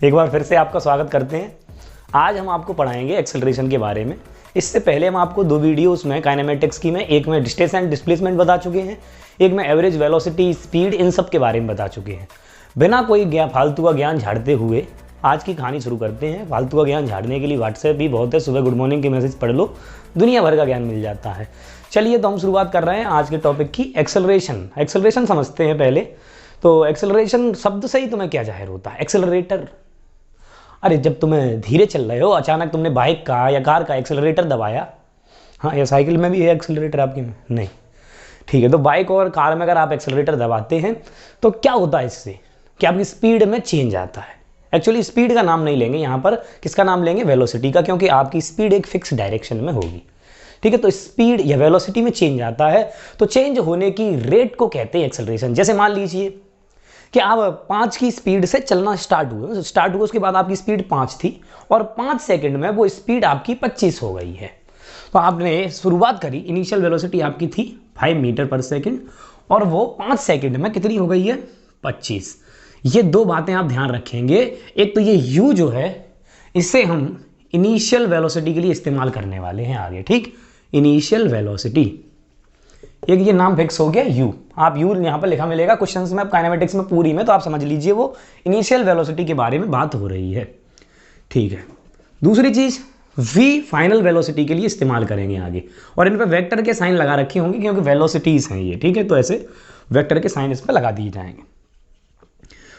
एक बार फिर से आपका स्वागत करते हैं। आज हम आपको पढ़ाएंगे एक्सेलरेशन के बारे में। इससे पहले हम आपको दो वीडियोस में काइनेमेटिक्स की में एक में डिस्टेंस एंड डिस्प्लेसमेंट बता चुके हैं, एक में एवरेज वेलोसिटी, स्पीड, इन सब के बारे में बता चुके हैं। बिना कोई फालतू का ज्ञान झाड़ते हुए आज की कहानी शुरू करते हैं। फालतू का ज्ञान झाड़ने के लिए व्हाट्सएप भी बहुत है, सुबह गुड मॉर्निंग के मैसेज पढ़ लो, दुनिया भर का ज्ञान मिल जाता है। चलिए तो हम शुरुआत कर रहे हैं आज के टॉपिक की, एक्सेलरेशन। एक्सेलरेशन समझते हैं पहले। तो एक्सेलरेशन शब्द से ही तुम्हें क्या जाहिर होता है? एक्सेलरेटर। अरे जब तुम्हें धीरे चल रहे हो, अचानक तुमने बाइक का या कार का एक्सेलरेटर दबाया, हाँ, या साइकिल में भी है एक्सेलरेटर आपके में? नहीं, ठीक है। तो बाइक और कार में अगर आप एक्सेलरेटर दबाते हैं तो क्या होता है इससे कि आपकी स्पीड में चेंज आता है। एक्चुअली स्पीड का नाम नहीं लेंगे यहाँ पर, किसका नाम लेंगे? वेलोसिटी का, क्योंकि आपकी स्पीड एक फिक्स डायरेक्शन में होगी। ठीक है, तो स्पीड या वेलोसिटी में चेंज आता है, तो चेंज होने की रेट को कहते हैं एक्सेलरेशन। जैसे मान लीजिए कि आप 5 की स्पीड से चलना स्टार्ट हुए, उसके बाद आपकी स्पीड 5 थी और 5 सेकंड में वो स्पीड आपकी 25 हो गई है। तो आपने शुरुआत करी, इनिशियल वेलोसिटी आपकी थी 5 मीटर पर सेकंड और वो 5 सेकंड में कितनी हो गई है? 25। ये दो बातें आप ध्यान रखेंगे। एक तो ये u जो है, इससे हम इनिशियल वेलोसिटी के लिए इस्तेमाल करने वाले हैं आगे। ठीक, इनिशियल वेलोसिटी, एक ये नाम फिक्स हो गया u। आप u यहाँ पर लिखा मिलेगा क्वेश्चंस में, अब काइनेमेटिक्स में पूरी में, तो आप समझ लीजिए वो इनिशियल वेलोसिटी के बारे में बात हो रही है। ठीक है, दूसरी चीज v फाइनल वेलोसिटी के लिए इस्तेमाल करेंगे आगे, और इन पे वेक्टर के साइन लगा रखे होंगे क्योंकि वेलोसिटीज हैं ये। ठीक है, तो ऐसे वेक्टर के साइन इस पर लगा दिए जाएंगे।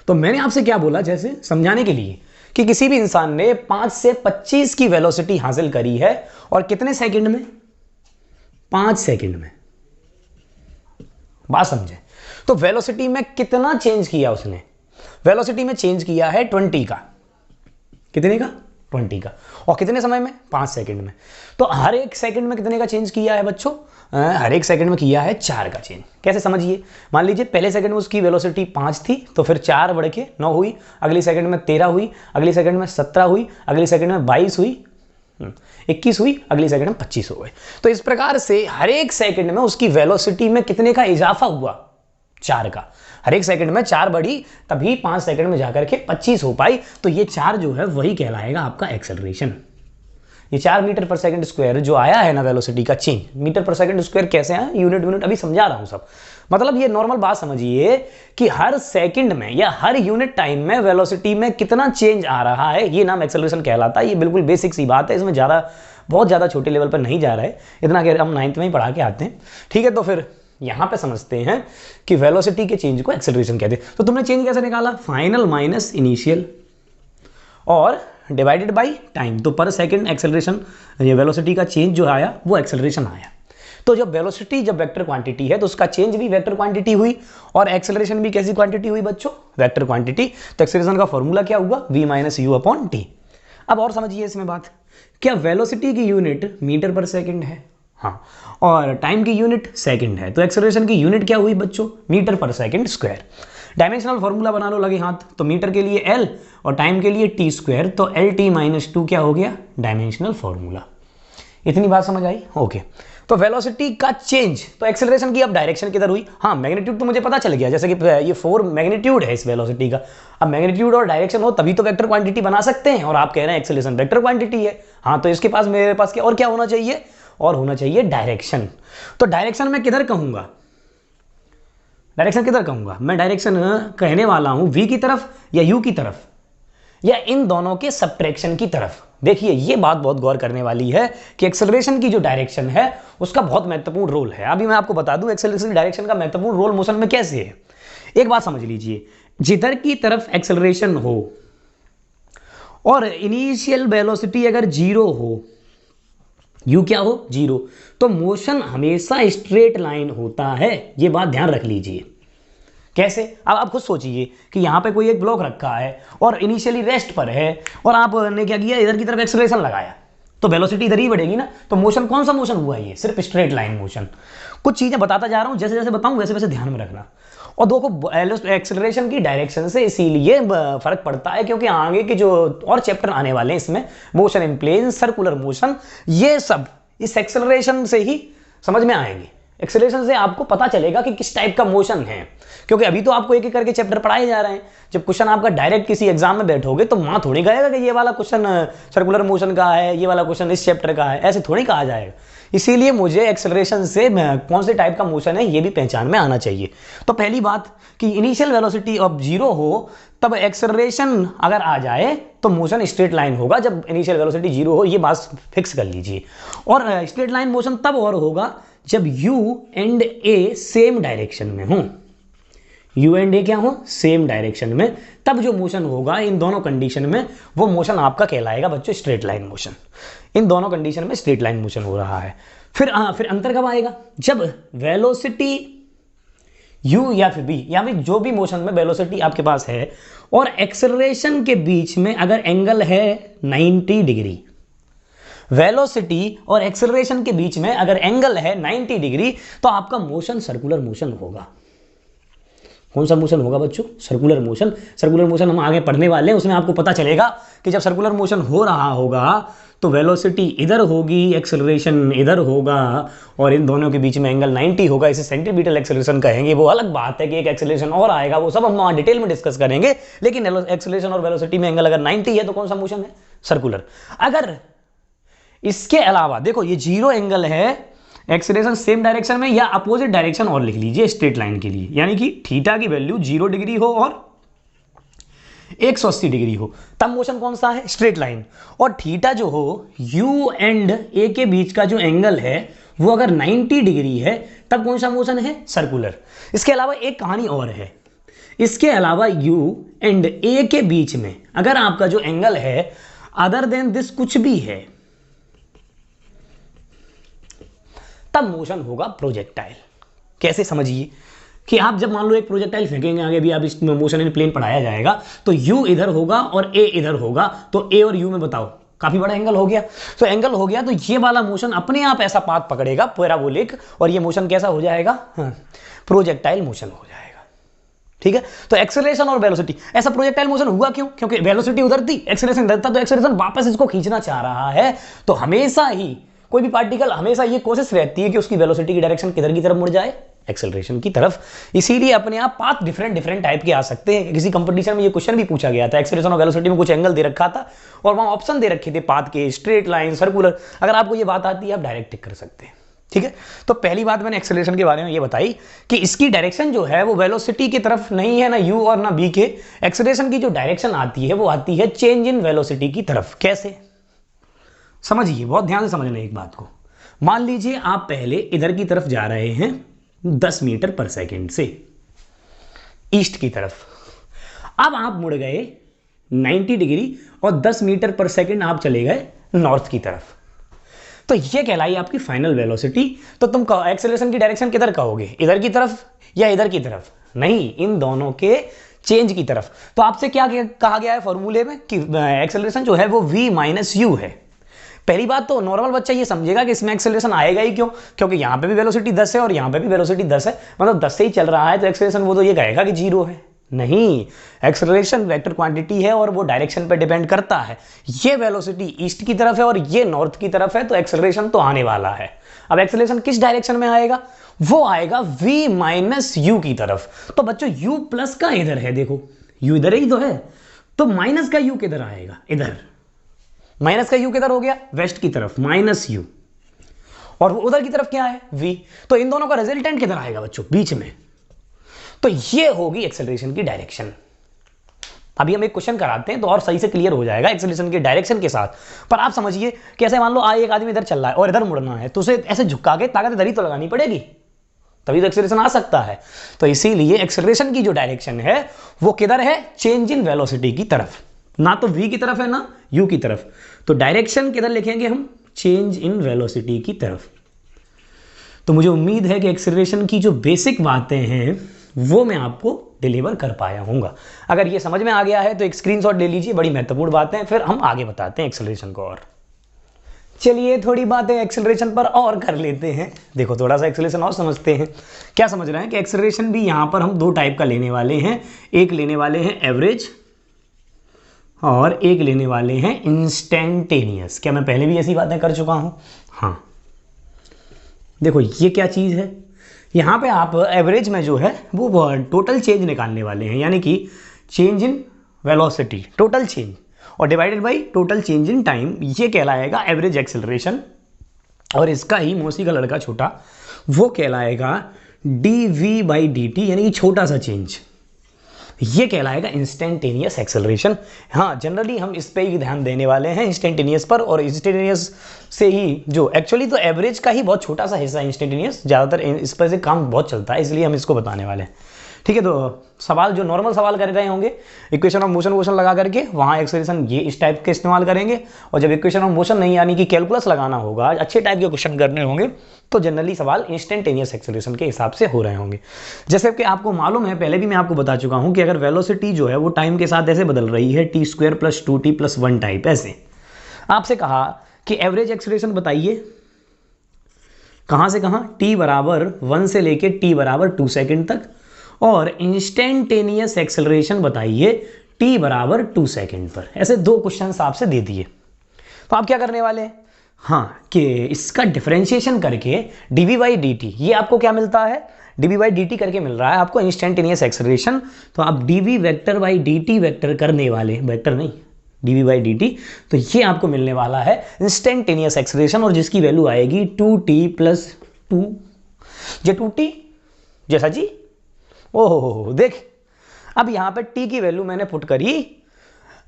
तो मैंने आपसे क्या बोला, जैसे समझाने के लिए, कि किसी भी इंसान ने 5 से 25 की वेलोसिटी हासिल करी है और कितने सेकंड में? 5 सेकंड में। बात समझे? तो वेलोसिटी में कितना चेंज किया उसने? वेलोसिटी में चेंज किया है 20 का। कितने का? 20 का। और कितने समय में? 5 सेकंड में। तो हर एक सेकंड में कितने का चेंज किया है बच्चों? हर एक सेकंड में किया है 4 का चेंज। कैसे समझिए? मान लीजिए पहले सेकंड में उसकी वेलोसिटी 5 थी, तो फिर 4 बढ़ के 9 हुई, अगली सेकंड में 13 हुई, अगली सेकंड में 17 हुई, अगली सेकंड में 22 हुई, 21 हुई, अगली सेकंड में 25 हो गए। तो इस प्रकार से हर एक सेकंड में उसकी वेलोसिटी में कितने का इजाफा हुआ? 4 का। हर एक सेकंड में 4 बढ़ी, तभी 5 सेकंड में जाकर के 25 हो पाई। तो ये 4 जो है वही कहलाएगा आपका एक्सेलरेशन। ये 4 मीटर पर सेकंड स्क्वायर जो आया है ना वेलोसिटी का चेंज, मीटर पर सेकंड स्क्वायर कैसे आया, यूनिट अभी समझा रहा हूं सब। मतलब ये नॉर्मल बात समझिए कि हर सेकंड में या हर यूनिट टाइम में वेलोसिटी में कितना चेंज आ रहा है, ये नाम एक्सेलरेशन कहलाता है। ये बिल्कुल बेसिक सी बात है, इसमें बहुत ज़्यादा छोटे लेवल पर नहीं जा रहा है, इतना कि हम 9th में ही पढ़ा के आते हैं। ठीक है, तो फिर यहां पे समझते हैं कि वेलोसिटी के चेंज को एक्सेलरेशन कहते हैं। तो तुमने चेंज कैसे निकाला? फाइनल माइनस इनिशियल और डिवाइडेड बाय टाइम। तो पर सेकंड एक्सेलरेशन, ये वेलोसिटी का चेंज जो आया वो एक्सेलरेशन आया। तो जब वेलोसिटी जब वेक्टर क्वांटिटी है तो उसका चेंज भी वेक्टर क्वांटिटी हुई और एक्सेलरेशन भी कैसी क्वांटिटी हुई बच्चों? Vector quantity. तो एक्सेलरेशन का फॉर्मूला क्या हुआ? v minus you upon T. अब और समझिए इसमें बात, क्या वेलोसिटी की यूनिट मीटर पर सेकंड है? हाँ, और टाइम की यूनिट सेकंड है। तो एक्सेलरेशन की यूनिट क्या हुई बच्चों? मीटर पर सेकंड स्क्वायर। डायमेंशनल फॉर्मूला बना लो लगे हाथ, तो मीटर के लिए L और टाइम के लिए टी स्क्वायर, तो LT माइनस 2 क्या हो गया? Dimensional formula. इतनी बात समझ आई? ओके। तो वेलोसिटी का चेंज, तो एक्सेलरेशन की अब डायरेक्शन किधर हुई? हाँ, मैग्नीट्यूड तो मुझे पता चल गया, जैसे कि ये 4 मैग्नीट्यूड है इस वेलोसिटी का। अब मैग्नीट्यूड और डायरेक्शन हो तभी तो वेक्टर क्वांटिटी बना सकते हैं, और आप कह रहे हैं एक्सेलरेशन वेक्टर क्वांटिटी है। हाँ, तो इसके पास, मेरे पास क्या और क्या होना चाहिए? और होना चाहिए डायरेक्शन। तो डायरेक्शन मैं किधर कहूंगा? डायरेक्शन किधर कहूंगा मैं? डायरेक्शन कहने वाला हूं v की तरफ या u की तरफ, या इन दोनों के सब्ट्रैक्शन की तरफ। देखिए ये बात बहुत गौर करने वाली है कि एक्सेलरेशन की जो डायरेक्शन है उसका बहुत महत्वपूर्ण रोल है। अभी मैं आपको बता दूं एक्सेलरेशन डायरेक्शन का महत्वपूर्ण रोल मोशन में कैसे है। एक बात समझ लीजिए, जिधर की तरफ एक्सेलरेशन हो और इनिशियल वेलोसिटी अगर 0 हो, u क्या हो? 0, तो मोशन हमेशा स्ट्रेट लाइन होता है। ये बात ध्यान रख लीजिए। कैसे? अब आप खुद सोचिए कि यहाँ पे कोई एक ब्लॉक रखा है और इनिशियली रेस्ट पर है, और आपने क्या किया? इधर की तरफ एक्सेलरेशन लगाया, तो वेलोसिटी इधर ही बढ़ेगी ना। तो मोशन कौन सा मोशन हुआ? ये सिर्फ स्ट्रेट लाइन मोशन। कुछ चीजें बताता जा रहा हूं, जैसे जैसे बताऊं वैसे वैसे ध्यान में रखना। और देखो एक्सेलरेशन की डायरेक्शन से इसीलिए फर्क पड़ता है क्योंकि आगे के जो और चैप्टर आने वाले हैं इसमें, motion in plane, circular motion, ये सब इस एक्सेलरेशन से ही समझ में आएंगे। एक्सेलरेशन से आपको पता चलेगा कि किस टाइप का मोशन है, क्योंकि अभी तो आपको एक एक करके चैप्टर पढ़ाए जा रहे हैं। जब क्वेश्चन आपका डायरेक्ट किसी एग्जाम में बैठोगे तो वहां थोड़ी कहेगा कि ये वाला क्वेश्चन सर्कुलर मोशन का है, ये वाला क्वेश्चन इस चैप्टर का है, ऐसे थोड़ी कहा जाएगा। इसीलिए मुझे एक्सेलरेशन से कौन से टाइप का मोशन है ये भी पहचान में आना चाहिए। तो पहली बात कि इनिशियल वेलोसिटी ऑफ 0 हो तब एक्सेलरेशन अगर आ जाए तो मोशन स्ट्रेट लाइन होगा। जब इनिशियल वेलोसिटी 0 हो, ये बात फिक्स कर लीजिए। और स्ट्रेट लाइन मोशन तब और होगा जब u and a same direction में हो। u एंड a क्या हो? सेम डायरेक्शन में। तब जो मोशन होगा इन दोनों कंडीशन में, वो मोशन आपका कहलाएगा बच्चों स्ट्रेट लाइन मोशन। इन दोनों कंडीशन में स्ट्रेट लाइन मोशन हो रहा है। फिर अंतर कब आएगा? जब वेलोसिटी u या फिर b, या फिर जो भी मोशन में वेलोसिटी आपके पास है और एक्सेलरेशन के बीच में अगर एंगल है 90 डिग्री, वेलोसिटी और एक्सेलरेशन के बीच में अगर एंगल है 90 डिग्री, तो आपका मोशन सर्कुलर मोशन होगा। कौन सा मोशन होगा बच्चों? Circular motion. सर्कुलर मोशन हम आगे पढ़ने वाले हैं, उसमें आपको पता चलेगा कि जब सर्कुलर मोशन हो रहा होगा तो वेलोसिटी इधर होगी, एक्सेलरेशन इधर होगा, और इन दोनों के बीच में एंगल 90 होगा। इसे सेंटीमीटर एक्सेलरेशन कहेंगे। वो अलग बात है कि एक एक्सेलरेशन और आएगा, वो सब हम वहां डिटेल में डिस्कस करेंगे। लेकिन एक्सेलरेशन और वेलोसिटी में एंगल अगर 90 है तो कौन सा मोशन है? सर्कुलर। अगर इसके अलावा देखो ये 0 एंगल है, एक्सेलरेशन सेम डायरेक्शन में या अपोजिट डायरेक्शन और लिख लीजिए स्ट्रेट लाइन के लिए, यानी कि थीटा की वैल्यू 0 डिग्री हो और 180 डिग्री हो, तब मोशन कौन सा है? Straight line. और थीटा जो हो, u एंड a के बीच का जो एंगल है वो अगर 90 डिग्री है, तब कौन सा मोशन है? सर्कुलर। इसके अलावा एक कहानी और है। इसके अलावा u एंड a के बीच में अगर आपका जो एंगल है अदर देन दिस कुछ भी है, तब मोशन होगा प्रोजेक्टाइल। कैसे? समझिए कि आप जब मान लो एक प्रोजेक्टाइल फेंकेंगे आगे, भी आप इस मोशन इन प्लेन पढ़ाया जाएगा, तो u इधर होगा और a इधर होगा, तो a और u में बताओ काफी बड़ा एंगल हो गया। तो एंगल हो गया तो ये वाला मोशन अपने आप ऐसा पाथ पकड़ेगा पैराबोलिक, और ये मोशन कैसा हो जाएगा? प्रोजेक्टाइल मोशन हो जाएगा। ठीक है। तो एक्सेलरेशन और वेलोसिटी, ऐसा प्रोजेक्टाइल मोशन हुआ क्यों? क्योंकि वेलोसिटी उधर थी, एक्सेलरेशन इधर था, तो एक्सेलरेशन वापस इसको खींचना चाह रहा है। तो हमेशा ही कोई भी पार्टिकल, हमेशा ये कोशिश रहती है कि उसकी वेलोसिटी की डायरेक्शन किधर की तरफ मुड़ जाए? एक्सेलरेशन की तरफ। इसीलिए अपने आप पाथ डिफरेंट टाइप के आ सकते हैं। किसी कंपटीशन में ये क्वेश्चन भी पूछा गया था, एक्सेलरेशन और वेलोसिटी में कुछ एंगल दे रखा था और वहां ऑप्शन दे रखे थे पाथ के, स्ट्रेट लाइन, सर्कुलर। अगर आपको ये बात आती है आप डायरेक्ट टिक कर सकते हैं। ठीक है। तो पहली बात मैंने एक्सेलरेशन के बारे में ये बताई कि इसकी डायरेक्शन जो है वो वेलोसिटी की तरफ नहीं है, ना u और ना b के। एक्सेलरेशन की जो डायरेक्शन आती है वो आती है चेंज इन वेलोसिटी की तरफ। कैसे? समझिए, बहुत ध्यान से समझ लें एक बात को। मान लीजिए आप पहले इधर की तरफ जा रहे हैं 10 मीटर पर सेकंड से ईस्ट की तरफ, अब आप मुड़ गए 90 डिग्री और 10 मीटर पर सेकंड आप चले गए नॉर्थ की तरफ, तो ये कहलाई आपकी फाइनल वेलोसिटी। तो तुम एक्सेलरेशन की डायरेक्शन किधर कहोगे? इधर की तरफ या इधर की तरफ? नहीं, इन दोनों के चेंज की तरफ। तो आपसे क्या कहा गया है फॉर्मूले में कि एक्सेलरेशन जो है वो v माइनस यू है। पहली बात तो नॉर्मल बच्चा ये समझेगा कि इसमें एक्सेलरेशन आएगा ही क्यों, क्योंकि यहां पे भी वेलोसिटी 10 है और यहां पे भी वेलोसिटी 10 है, मतलब 10 से ही चल रहा है, तो एक्सेलरेशन वो तो ये कहेगा कि 0 है। नहीं, एक्सेलरेशन वेक्टर क्वांटिटी है और वो डायरेक्शन पे डिपेंड करता है। ये वेलोसिटी ईस्ट की तरफ है और ये नॉर्थ की तरफ है, तो एक्सेलरेशन तो आने वाला है। अब एक्सेलरेशन किस डायरेक्शन में आएगा? वो आएगा v माइनस यू की तरफ। तो बच्चों u प्लस का इधर है, देखो u इधर ही तो है, तो माइनस का u किधर आएगा? इधर। माइनस का u किधर हो गया? वेस्ट की तरफ, माइनस u, और वो उधर की तरफ क्या है? v। तो इन दोनों का रिजल्टेंट किधर आएगा बच्चों? बीच में। तो ये होगी एक्सेलरेशन की डायरेक्शन। अभी हम एक क्वेश्चन कराते हैं तो और सही से क्लियर हो जाएगा एक्सेलरेशन की डायरेक्शन के साथ। पर आप समझिए, कैसे मान लो एक आदमी इधर चल रहा है और इधर मुड़ना है, तो उसे ऐसे झुका के ताकत इधर ही तो लगानी पड़ेगी, तभी तो एक्सेलरेशन आ सकता है। तो इसीलिए एक्सेलरेशन की जो डायरेक्शन है वो किधर है? चेंज इन वेलोसिटी की तरफ, ना तो v की तरफ है ना u की तरफ। तो डायरेक्शन किधर लिखेंगे हम? चेंज इन वेलोसिटी की तरफ। तो मुझे उम्मीद है कि एक्सेलरेशन की जो बेसिक बातें हैं वो मैं आपको डिलीवर कर पाया हूँगा। अगर ये समझ में आ गया है तो एक स्क्रीनशॉट ले लीजिए, बड़ी महत्वपूर्ण बातें, फिर हम आगे बताते हैं एक्सेलरेशन को। और चलिए थोड़ी बातें एक्सेलरेशन पर और कर लेते हैं। देखो थोड़ा सा एक्सेलरेशन और समझते हैं। क्या समझ रहे हैं कि एक्सेलरेशन भी यहाँ पर हम दो टाइप का लेने वाले हैं। एक लेने वाले हैं एवरेज और एक लेने वाले हैं इंस्टेंटेनियस। क्या मैं पहले भी ऐसी बातें कर चुका हूँ? हाँ। देखो ये क्या चीज़ है? यहाँ पे आप एवरेज में जो है वो टोटल चेंज निकालने वाले हैं, यानी कि change in velocity, total change, और divided by total change in time, ये कहलाएगा एवरेज एक्सेलरेशन। और इसका ही मौसी का लड़का छोटा, वो कहलाएगा dv/dt, यानी कि छोटा सा चेंज, ये कहलाएगा इंस्टेंटेनियस एक्सेलरेशन। हाँ, जनरली हम इस पे ही ध्यान देने वाले हैं, इंस्टेंटेनियस पर, और इंस्टेंटेनियस से ही जो एक्चुअली तो एवरेज का ही बहुत छोटा सा हिस्सा है इंस्टेंटेनियस, ज़्यादातर इस पर से काम बहुत चलता है, इसलिए हम इसको बताने वाले हैं। ठीक है, तो सवाल जो नॉर्मल सवाल कर रहे होंगे इक्वेशन ऑफ मोशन वोशन लगा करके, वहाँ एक्सेलरेशन ये इस टाइप के इस्तेमाल करेंगे, और जब इक्वेशन ऑफ मोशन नहीं यानी कि कैलकुलस लगाना होगा, अच्छे टाइप के क्वेश्चन करने होंगे, तो जनरली सवाल इंस्टेंटेनियस एक्सेलरेशन के हिसाब से हो रहे होंगे। जैसे कि आपको मालूम है, पहले भी मैं आपको बता चुका हूँ कि अगर वेलोसिटी जो है वो टाइम के साथ ऐसे बदल रही है, t² + 2t + 1 टाइप, ऐसे आपसे कहा कि एवरेज एक्सेलरेशन बताइए, कहाँ से कहाँ, t = 1 से लेके t = 2 सेकेंड तक, और इंस्टेंटेनियस एक्सेलरेशन बताइए t = 2 सेकेंड पर। ऐसे दो क्वेश्चन आपसे दे दिए, तो आप क्या करने वाले हैं, हाँ, कि इसका डिफरेंशिएशन करके dv/dt, ये आपको क्या मिलता है, dv/dt करके मिल रहा है आपको इंस्टेंटेनियस एक्सेलरेशन। तो आप dv/dt वेक्टर करने वाले, वेक्टर नहीं, dv/dt, तो ये आपको मिलने वाला है इंस्टेंटेनियस एक्सेलरेशन, और जिसकी वैल्यू आएगी 2t + 2, ये 2t जैसा जी, ओहो देख, अब यहाँ पे t की वैल्यू मैंने पुट करी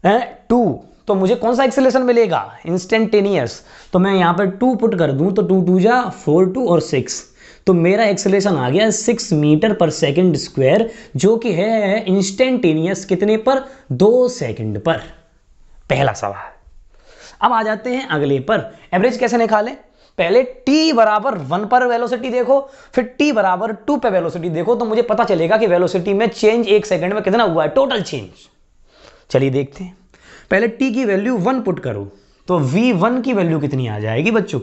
2, तो मुझे कौन सा एक्सेलरेशन मिलेगा, इंस्टेंटेनियस। तो मैं यहाँ पर 2 पुट कर दूं, तो 2 2 जा 4, 2 और 6, तो मेरा एक्सेलरेशन आ गया 6 मीटर/सेकंड², जो कि है इंस्टेंटेनियस कितने पर, 2 सेकंड पर। पहला सवाल। अब आ जाते हैं अगले पर, एवरेज कैसे निकालें। पहले t = 1 पर वेलोसिटी देखो, फिर t = 2 पे वेलोसिटी देखो, तो मुझे पता चलेगा कि वेलोसिटी में चेंज 1 सेकंड में कितना हुआ है, टोटल चेंज। चलिए देखते हैं, पहले t की वैल्यू 1 पुट करो, तो v1 की वैल्यू कितनी आ जाएगी बच्चों,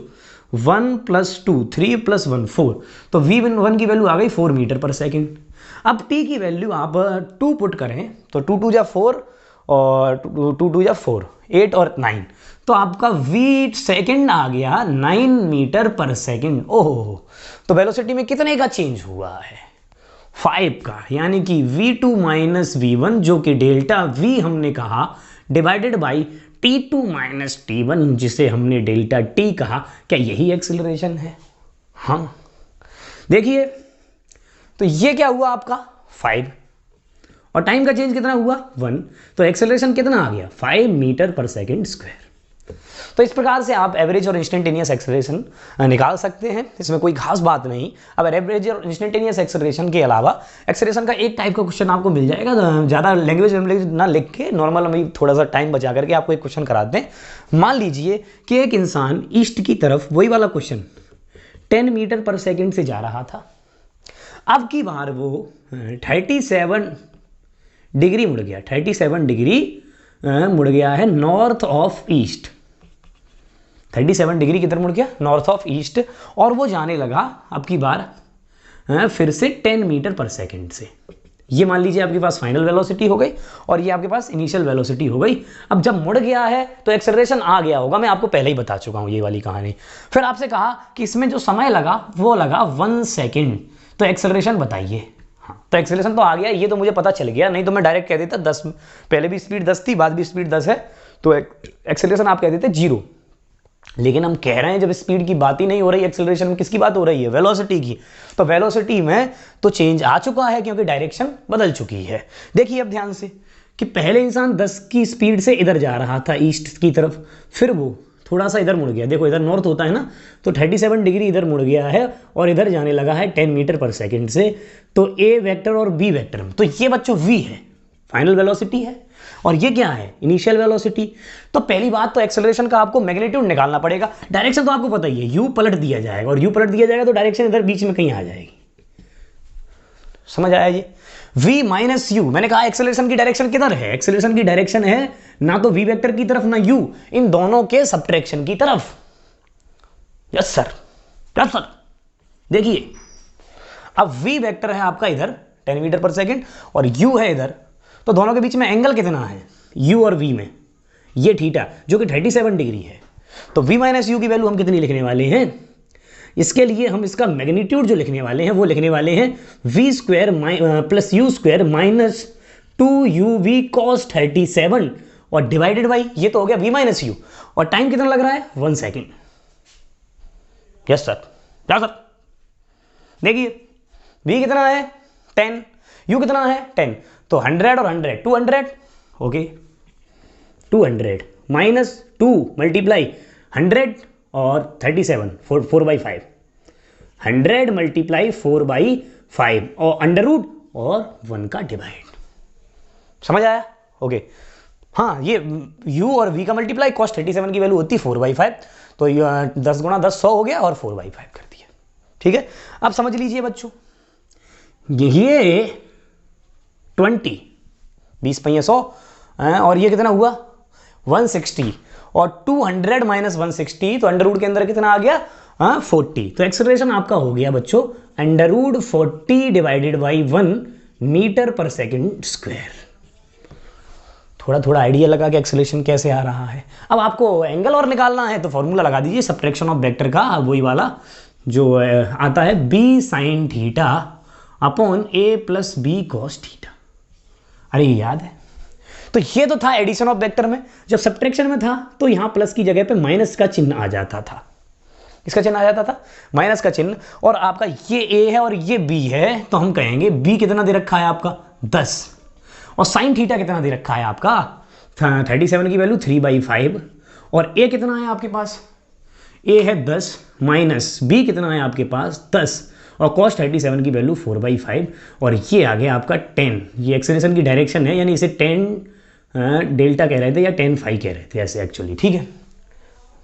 1 + 2 3 + 1 4, तो v1 की वैल्यू आ गई 4 मीटर/सेकंड। अब t की वैल्यू आप 2 पुट करें, तो 2 2 जा 4 और 2 2 जा 4, 8 और 9, तो आपका v सेकंड आ गया 9 मीटर/सेकंड। ओहो, तो वेलोसिटी में कितने का चेंज हुआ है, 5 का, यानी कि v2 - v1, जो कि डेल्टा v हमने कहा, डिवाइडेड बाई t2 - t1, जिसे हमने डेल्टा t कहा। क्या यही एक्सेलरेशन है, हाँ, देखिए, तो ये क्या हुआ आपका 5, और टाइम का चेंज कितना हुआ 1, तो एक्सेलरेशन कितना आ गया 5 मीटर/सेकंड²। तो इस प्रकार से आप एवरेज और इंस्टेंटेनियस एक्सेलरेशन निकाल सकते हैं, इसमें कोई खास बात नहीं। अब एवरेज और इंस्टेंटेनियस एक्सेलरेशन के अलावा एक्सेलरेशन का एक टाइप का क्वेश्चन आपको मिल जाएगा, ज़्यादा लैंग्वेज ना लिख के, नॉर्मल हम थोड़ा सा टाइम बचा करके आपको एक क्वेश्चन कराते हैं। मान लीजिए कि एक इंसान ईस्ट की तरफ, वही वाला क्वेश्चन, 10 मीटर/सेकंड से जा रहा था, अब की बार वो 37 डिग्री मुड़ गया, 37 डिग्री मुड़ गया है नॉर्थ ऑफ ईस्ट, 37 डिग्री किधर मुड़ गया, नॉर्थ ऑफ ईस्ट, और वो जाने लगा अब की बार फिर से 10 मीटर/सेकंड से। ये मान लीजिए आपके पास फाइनल वेलोसिटी हो गई, और ये आपके पास इनिशियल वेलोसिटी हो गई। अब जब मुड़ गया है तो एक्सेलरेशन आ गया होगा, मैं आपको पहले ही बता चुका हूँ ये वाली कहानी। फिर आपसे कहा कि इसमें जो समय लगा वो लगा 1 सेकेंड, तो एक्सेलरेशन बताइए। हाँ, तो एक्सेलरेशन तो आ गया, ये तो मुझे पता चल गया, नहीं तो मैं डायरेक्ट कह देता 10, पहले भी स्पीड 10 थी, बाद भी स्पीड 10 है, तो एक्सेलरेशन आप कह देते 0। लेकिन हम कह रहे हैं जब स्पीड की बात ही नहीं हो रही, एक्सेलरेशन में किसकी बात हो रही है, वेलोसिटी की, तो वेलोसिटी में तो चेंज आ चुका है क्योंकि डायरेक्शन बदल चुकी है। देखिए अब ध्यान से कि पहले इंसान 10 की स्पीड से इधर जा रहा था ईस्ट की तरफ, फिर वो थोड़ा सा इधर मुड़ गया, देखो इधर नॉर्थ होता है ना, तो 37 डिग्री इधर मुड़ गया है और इधर जाने लगा है 10 मीटर/सेकंड से। तो ए वेक्टर और बी वेक्टर, तो ये बच्चों v है, फाइनल वेलोसिटी है, और ये क्या है, इनिशियल वेलोसिटी। तो पहली बात तो एक्सेलरेशन का आपको मैग्नीट्यूड निकालना पड़ेगा। डायरेक्शन तो आपको पता ही है, u पलट दिया जाएगा, और u पलट दिया जाएगा तो डायरेक्शन इधर बीच में कहीं आ जाएगी, समझ आया जी। v - u, मैंने कहा एक्सेलरेशन की डायरेक्शन किधर है, एक्सेलरेशन की डायरेक्शन है ना तो v वेक्टर की तरफ ना u, इन दोनों के सब्ट्रैक्शन की तरफ। Yes sir, yes sir. देखिए अब v वेक्टर है आपका इधर 10 मीटर/सेकंड और u है इधर, तो दोनों के बीच में एंगल कितना है u और v में, ये थीटा, जो कि 37 डिग्री है। तो v - u की वैल्यू हम कितनी लिखने वाले हैं, इसके लिए हम इसका मैग्नीट्यूड जो लिखने वाले हैं वो लिखने वाले हैं v square plus you square minus 2uv cos 37 और डिवाइडेड बाई ये तो हो गया v माइनस यू, और टाइम कितना लग रहा है 1 सेकेंड। यस सर, क्या सर? देखिए v कितना है 10, u कितना है 10, तो 100 और 100 200, ओके 200 माइनस 2 मल्टीप्लाई 100 और 37 4/5, 100 मल्टीप्लाई 4/5 और अंडर रूट और 1 का डिवाइड। समझ आया? ओके हाँ, ये u और v का मल्टीप्लाई cos 37 की वैल्यू होती 4/5, तो 10 गुणा 10 100 हो गया और 4/5 कर दिया। ठीक है, अब समझ लीजिए बच्चों, ये 20 20 पहिए 100 और ये कितना हुआ 160 और 200 माइनस 160, तो अंडर रूट के अंदर कितना आ गया 40। तो एक्सेलरेशन आपका हो गया बच्चों under root 40 divided by 1 metre per second square. थोड़ा थोड़ा आइडिया लगा कि एक्सेलरेशन कैसे आ रहा है। अब आपको एंगल और निकालना है तो फॉर्मूला लगा दीजिए सब्ट्रैक्शन ऑफ वेक्टर का, वही वाला जो आता है b sine theta upon a plus B cos theta. अरे याद है? तो ये तो था एडिशन ऑफ वेक्टर में। जब सब्ट्रैक्शन में था तो यहां प्लस की जगह पे माइनस का चिन्ह आ जाता था। इसका चिन्ह आ जाता था माइनस का चिन्ह, और आपका ये a है और ये b है, तो हम कहेंगे b कितना दे रखा है आपका 10, और साइन थीटा कितना दे रखा है आपका 37 की वैल्यू 3/5, और a कितना है आपके पास, a है 10 माइनस b कितना है आपके पास 10 और cos 37 की वैल्यू 4/5, और ये आ गया आपका 10। ये एक्सेलरेशन की डायरेक्शन है, यानी इसे 10 डेल्टा कह रहे थे या 10 फाई कह रहे थे ऐसे एक्चुअली। ठीक है,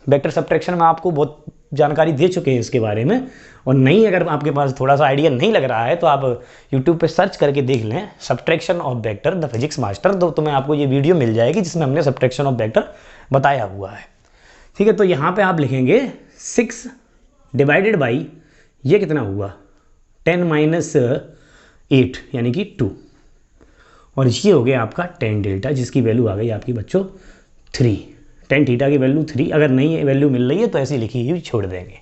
वेक्टर सब्ट्रैक्शन में आपको बहुत जानकारी दे चुके हैं इसके बारे में, और नहीं अगर आपके पास थोड़ा सा आइडिया नहीं लग रहा है तो आप YouTube पे सर्च करके देख लें subtraction of vector the physics master, तो तुम्हें आपको ये वीडियो मिल जाएगी जिसमें हमने सब्ट्रैक्शन ऑफ वेक्टर बताया हुआ है। ठीक है, तो यहाँ पे आप लिखेंगे 6 डिवाइडेड बाई ये कितना हुआ 10 माइनस 8 यानी कि 2, और ये हो गया आपका 10 डेल्टा जिसकी वैल्यू आ गई आपकी बच्चों 3। 10 थीटा की वैल्यू 3, अगर नहीं वैल्यू मिल रही है तो ऐसी लिखी हुई छोड़ देंगे।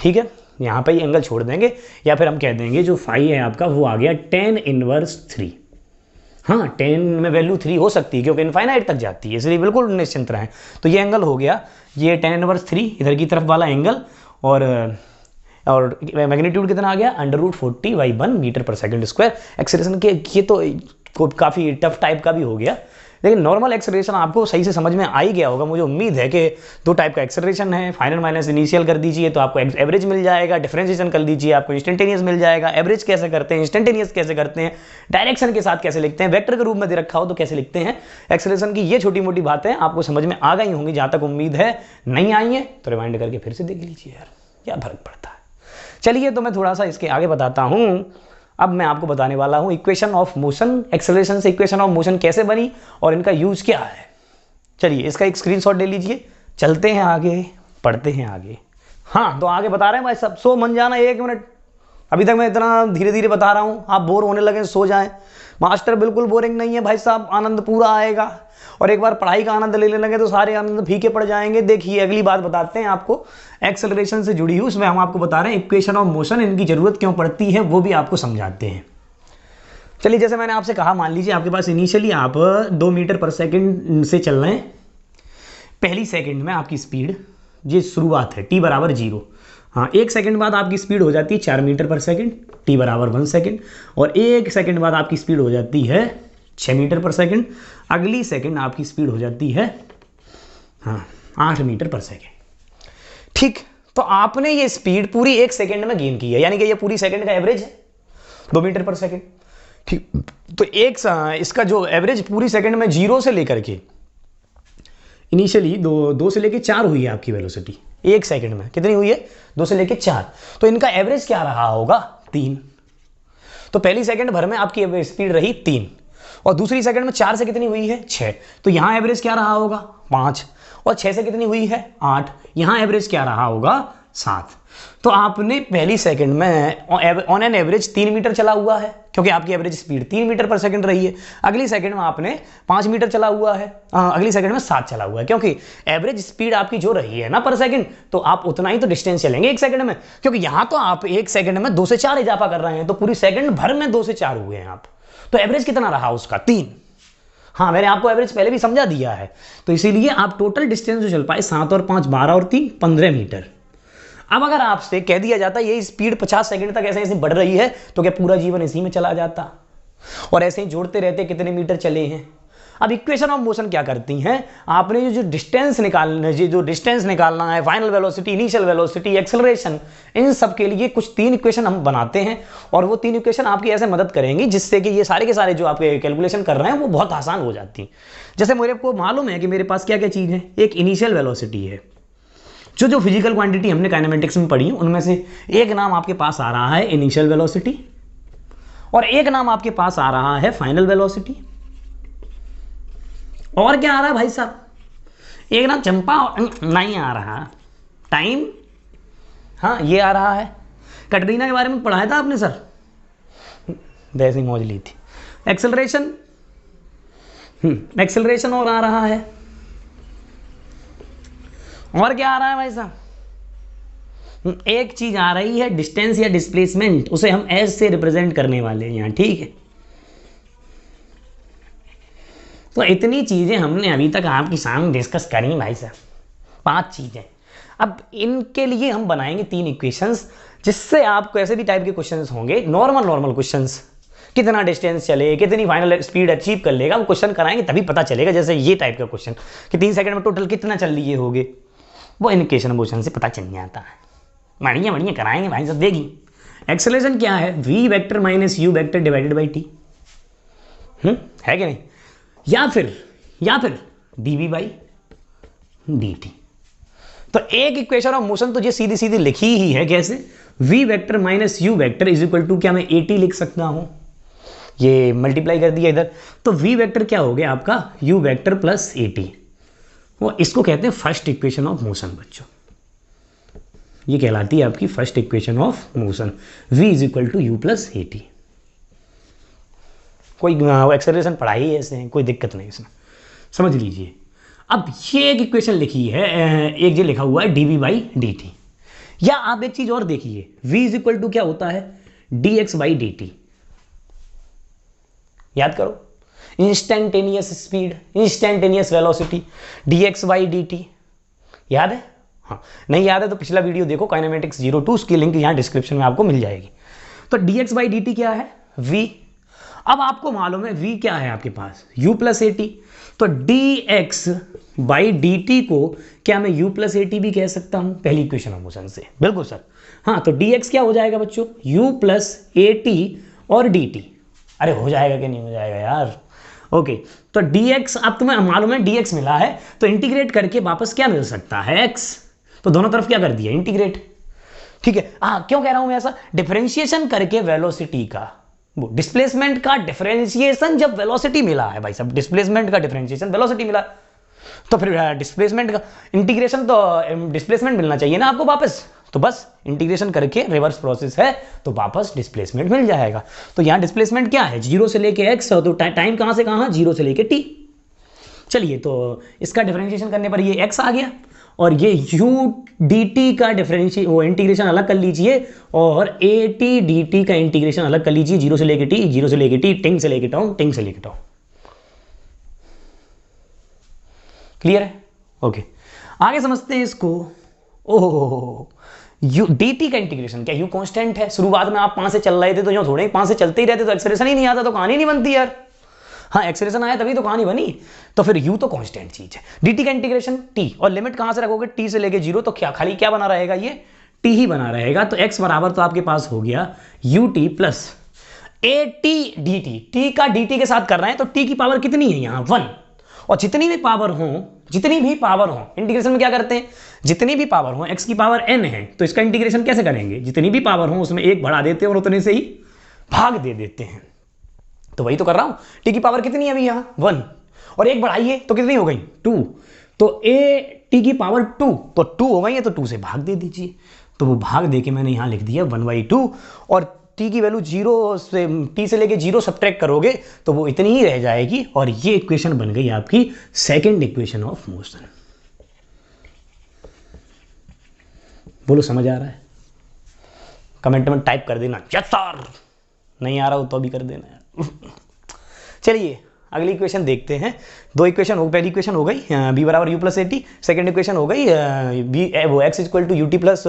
ठीक है, यहाँ पे ये एंगल छोड़ देंगे, या फिर हम कह देंगे जो फाई है आपका वो आ गया 10 इनवर्स 3। हाँ, 10 में वैल्यू 3 हो सकती है क्योंकि इनफाइनाइट तक जाती है, इसलिए बिल्कुल निश्चिंत रहें। तो ये एंगल हो गया ये 10 इनवर्स 3 इधर की तरफ वाला एंगल, और मैग्नीट्यूड कितना आ गया अंडर रूट 40/1 मीटर पर सेकंड स्क्वायर। एक्सेलरेशन के ये तो काफ़ी टफ टाइप का भी हो गया, लेकिन नॉर्मल एक्सेलरेशन आपको सही से समझ में आ ही गया होगा। मुझे उम्मीद है कि 2 टाइप का एक्सेलरेशन है, फाइनल माइनस इनिशियल कर दीजिए तो आपको एवरेज मिल जाएगा, डिफरेंशिएशन कर लीजिए आपको इंस्टेंटेनियस मिल जाएगा। एवरेज कैसे करते हैं, इंस्टेंटेनियस कैसे करते हैं, डायरेक्शन के साथ कैसे लिखते हैं, वेक्टर के रूप में दे रखा हो तो कैसे लिखते हैं। एक्सेलरेशन की ये छोटी मोटी बातें आपको समझ में आ गई होंगी, जहाँ तक उम्मीद है। नहीं आई है तो रिमाइंड करके फिर से देख लीजिए यार, क्या फर्क पड़ता है। चलिए तो मैं थोड़ा सा इसके आगे बताता हूँ। अब मैं आपको बताने वाला हूँ इक्वेशन ऑफ मोशन। एक्सेलरेशन से इक्वेशन ऑफ मोशन कैसे बनी और इनका यूज क्या है। चलिए इसका एक स्क्रीनशॉट ले लीजिए, चलते हैं आगे, पढ़ते हैं आगे। हाँ, तो आगे बता रहे हैं भाई सब, सो मन जाना 1 मिनट। अभी तक मैं इतना धीरे धीरे बता रहा हूँ, आप बोर होने लगे सो जाएं। मास्टर बिल्कुल बोरिंग नहीं है भाई साहब, आनंद पूरा आएगा, और एक बार पढ़ाई का आनंद लेने लगे तो सारे आनंद फीके पड़ जाएंगे। देखिए अगली बात बताते हैं आपको एक्सेलरेशन से जुड़ी हुई, उसमें हम आपको बता रहे हैं इक्वेशन ऑफ मोशन, इनकी जरूरत क्यों पड़ती है वो भी आपको समझाते हैं। चलिए जैसे मैंने आपसे कहा, मान लीजिए आपके पास इनिशियली आप 2 मीटर पर सेकंड से चल रहे हैं, पहली सेकंड में आपकी स्पीड, ये शुरुआत है t बराबर 0। हाँ, 1 सेकंड बाद आपकी स्पीड हो जाती है 4 मीटर पर सेकंड, t बराबर 1 सेकंड, और 1 सेकंड बाद आपकी स्पीड हो जाती है 6 मीटर पर सेकंड। अगली सेकंड आपकी स्पीड हो जाती है 8 मीटर पर सेकंड। ठीक, तो आपने ये स्पीड पूरी 1 सेकंड में गेन की है, यानी कि ये पूरी सेकंड का एवरेज है 2 मीटर पर सेकंड। ठीक, तो इसका जो एवरेज पूरी सेकंड में 0 से लेकर के इनिशियली 2 से लेके 4 हुई है आपकी वेलोसिटी 1 सेकंड में। कितनी हुई है 2 से लेके 4, तो इनका एवरेज क्या रहा होगा 3। तो पहली सेकंड भर में आपकी स्पीड रही 3, और दूसरी सेकंड में 4 से कितनी हुई है 6, तो यहां एवरेज क्या रहा होगा 5, और 6 से कितनी हुई है 8, यहां एवरेज क्या रहा होगा 7। तो आपने पहली सेकंड में ऑन एन एवरेज 3 मीटर चला हुआ है, क्योंकि आपकी एवरेज स्पीड 3 मीटर पर सेकंड रही है। अगली सेकंड में आपने 5 मीटर चला हुआ है, अगली सेकंड में 7 चला हुआ है, क्योंकि एवरेज स्पीड आपकी जो रही है ना पर सेकंड, तो आप उतना ही तो डिस्टेंस चलेंगे एक सेकंड में, क्योंकि यहां तो आप एक सेकंड में 2 से 4 इजाफा कर रहे हैं, तो पूरी सेकंड भर में 2 से 4 हुए हैं आप। तो एवरेज कितना रहा उसका? 3। हाँ, मैंने आपको एवरेज पहले भी समझा दिया है, तो इसीलिए आप टोटल डिस्टेंस जो चल पाए 7 और 5 12 और 3 15 मीटर। अब अगर आपसे कह दिया जाता ये स्पीड 50 सेकंड तक ऐसे ऐसे बढ़ रही है, तो क्या पूरा जीवन इसी में चला जाता? और ऐसे ही जोड़ते रहते कितने मीटर चले हैं। अब इक्वेशन ऑफ मोशन क्या करती हैं, आपने जो डिस्टेंस निकालना है, final velocity, initial velocity, acceleration, इन सब के लिए कुछ 3 इक्वेशन हम बनाते हैं, और वो 3 इक्वेशन आपकी ऐसे मदद करेंगी जिससे कि ये सारे के सारे जो आपके कैलकुलेशन कर रहे हैं वो बहुत आसान हो जाती हैं। जैसे मेरे को मालूम है कि मेरे पास क्या क्या चीज़ है। एक इनिशियल वेलोसिटी है, जो फिजिकल क्वांटिटी हमने काइनेमेटिक्स में पढ़ी उनमें से एक नाम आपके पास आ रहा है इनिशियल वेलोसिटी, और एक नाम आपके पास आ रहा है फाइनल वेलोसिटी। और क्या आ रहा है भाई साहब? एक नाम चंपा नहीं आ रहा, टाइम, हाँ ये आ रहा है। कैटरीना के बारे में पढ़ाया था आपने सर, वैसी मौज ली थी। एक्सेलरेशन, एक्सेलरेशन और आ रहा है। और क्या आ रहा है भाई साहब? एक चीज आ रही है डिस्टेंस या डिस्प्लेसमेंट, उसे हम एस से रिप्रेजेंट करने वाले हैं यहाँ, ठीक है। तो इतनी चीजें हमने अभी तक आपके सामने डिस्कस करी भाई साहब, 5 चीजें। अब इनके लिए हम बनाएंगे 3 इक्वेशंस, जिससे आपको ऐसे भी टाइप के क्वेश्चंस होंगे, नॉर्मल क्वेश्चंस, कितना डिस्टेंस चले, कितनी फाइनल स्पीड अचीव कर लेगा, वो क्वेश्चन कराएंगे तभी पता चलेगा। जैसे ये टाइप का क्वेश्चन कि 3 सेकंड में टोटल कितना चल लिए होगे, वो इन इक्वेशन मोशन से पता चल जाता है। बढ़िया कराएंगे भाई साहब। देखिए एक्सेलरेशन क्या है, v vector minus u vector divided by t, है कि नहीं, या फिर dv बाई dt। तो एक इक्वेशन ऑफ मोशन तो ये सीधी सीधी लिखी ही है, कैसे, v vector minus u vector is equal to, क्या मैं at लिख सकता हूं, ये मल्टीप्लाई कर दिया इधर, तो v वेक्टर क्या हो गया आपका u वेक्टर प्लस at, वो इसको कहते हैं फर्स्ट इक्वेशन ऑफ मोशन बच्चों। ये कहलाती है आपकी first equation of motion, v is equal to U plus A T. कोई एक्सेलरेशन पढ़ाई है ऐसे, कोई दिक्कत नहीं इसमें, समझ लीजिए। अब ये एक इक्वेशन लिखी है, एक जो लिखा हुआ है D V by D T, या आप एक चीज और देखिए, v इज इक्वल टू क्या होता है, D x by D T. याद करो, instantaneous speed, instantaneous velocity, D x by D T, याद है? हाँ, नहीं याद है तो पिछला वीडियो देखो, काइनेमेटिक्स 02, उसकी लिंक यहाँ डिस्क्रिप्शन में आपको मिल जाएगी। तो dx बाई डी टी क्या है, v। अब आपको मालूम है v क्या है आपके पास, u प्लस ए टी। तो dx बाई डी टी को क्या मैं u प्लस ए टी भी कह सकता हूं, पहली इक्वेशन ऑफ मोशन से? बिल्कुल सर। हाँ, तो dx क्या हो जाएगा बच्चों, u प्लस ए टी और dt। अरे हो जाएगा कि नहीं हो जाएगा यार? ओके, तो dx, अब तुम्हें मालूम है dx मिला है, तो इंटीग्रेट करके वापस क्या मिल सकता है, x। तो दोनों तरफ क्या कर दिया, इंटीग्रेट, ठीक है। क्यों कह रहा हूं मैं ऐसा, डिफरेंशिएशन करके वेलोसिटी का, वो डिस्प्लेसमेंट का डिफरेंशिएशन जब वेलोसिटी मिला है भाई साहब, डिस्प्लेसमेंट का डिफरेंशिएशन वेलोसिटी मिला, तो फिर डिस्प्लेसमेंट का इंटीग्रेशन, तो डिस्प्लेसमेंट मिलना चाहिए ना आपको वापस, तो बस इंटीग्रेशन करके रिवर्स प्रोसेस है, तो वापस डिस्प्लेसमेंट मिल जाएगा। तो यहां डिस्प्लेसमेंट क्या है, 0 से लेके x, तो टाइम कहां से कहां, 0 से लेके t। चलिए, तो इसका डिफरेंशिएशन करने पर ये x आ गया, और ये u dt का डिफरेंशिएशन, वो इंटीग्रेशन अलग कर लीजिए, और at dt का इंटीग्रेशन अलग कर लीजिए, 0 से लेके t, 0 से लेके t, टिंग से लेके टाउ, टिंग से लेके टाउ। क्लियर है? ओके, आगे समझते हैं इसको। ओह, यू dt का इंटीग्रेशन, क्या u कांस्टेंट है? शुरुआत में आप 5 से चल रहे थे, तो जो थोड़े 5 से चलते ही रहते तो एक्सेलरेशन ही नहीं आता, तो कहानी नहीं बनती यार। हाँ, एक्सेलरेशन आया तभी तो कहानी बनी। तो फिर u तो कांस्टेंट चीज है, dt का इंटीग्रेशन t, और लिमिट कहां से रखोगे, t से लेके 0, तो क्या खाली क्या बना रहेगा, ये t ही बना रहेगा। तो x बराबर तो आपके पास हो गया ut plus at dt, t का dt के साथ कर रहे हैं, तो t की पावर कितनी है यहाँ, 1। और जितनी भी पावर हो, इंटीग्रेशन में क्या करते हैं, जितनी भी पावर हो, x की पावर n है, तो इसका इंटीग्रेशन कैसे करेंगे, जितनी भी पावर हो उसमें 1 बढ़ा देते हैं और उतने से ही भाग दे देते हैं। तो वही तो कर रहा हूं, t की पावर कितनी है अभी यहाँ, 1, और 1 बढ़ाइए तो कितनी हो गई, 2। तो a t की पावर 2, तो 2 हो गई है, तो 2 से भाग दे दीजिए। तो वो भाग दे के मैंने यहाँ लिख दिया 1/2, और t की वैल्यू 0 से t से लेके 0 सब्ट्रैक्ट करोगे तो वो इतनी ही रह जाएगी, और ये इक्वेशन बन गई आपकी सेकेंड इक्वेशन ऑफ मोशन। बोलो समझ आ रहा है? कमेंट में टाइप कर देना यस सर, नहीं आ रहा हो तो भी कर देना यार। चलिए अगली इक्वेशन देखते हैं। दो इक्वेशन हो, पहली इक्वेशन हो गई b बराबर u plus A T, second equation हो गई वो x equal to ut plus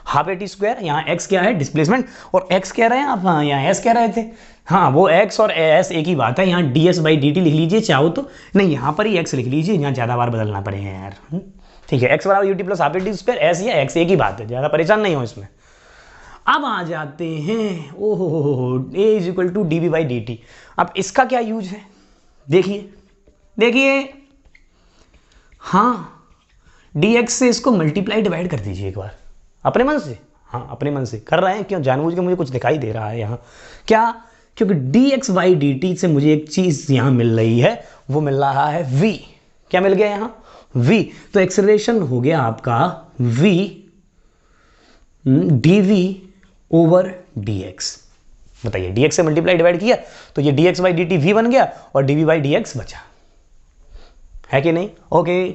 half A T square. यहाँ x क्या है डिस्प्लेसमेंट, और x कह रहे हैं आप, हाँ यहाँ s कह रहे थे, हाँ वो x और s एक ही बात है। यहाँ ds बाई dt लिख लीजिए चाहो तो, नहीं यहाँ पर ही x लिख लीजिए, यहाँ ज़्यादा बार बदलना पड़ेगा यार। ठीक है, x बराबर ut plus half A T square, s या x एक ही बात है, ज़्यादा परेशान नहीं हो इसमें। अब आ जाते हैं ओहो a is equal to D B by D T. अब इसका क्या यूज है देखिए, देखिए हाँ dx से इसको मल्टीप्लाई डिवाइड कर दीजिए एक बार अपने मन से, हाँ अपने मन से कर रहे हैं, क्यों जानबूझ के मुझे कुछ दिखाई दे रहा है यहाँ क्या, क्योंकि dx बाई डी टी से मुझे एक चीज़ यहाँ मिल रही है, वो मिल रहा है v। क्या मिल गया यहाँ v, तो एक्सेलरेशन हो गया आपका v dv ओवर dx। बताइए dx से मल्टीप्लाई डिवाइड किया तो ये dx by D T v बन गया और dv बाई dx बचा, है कि नहीं? ओके,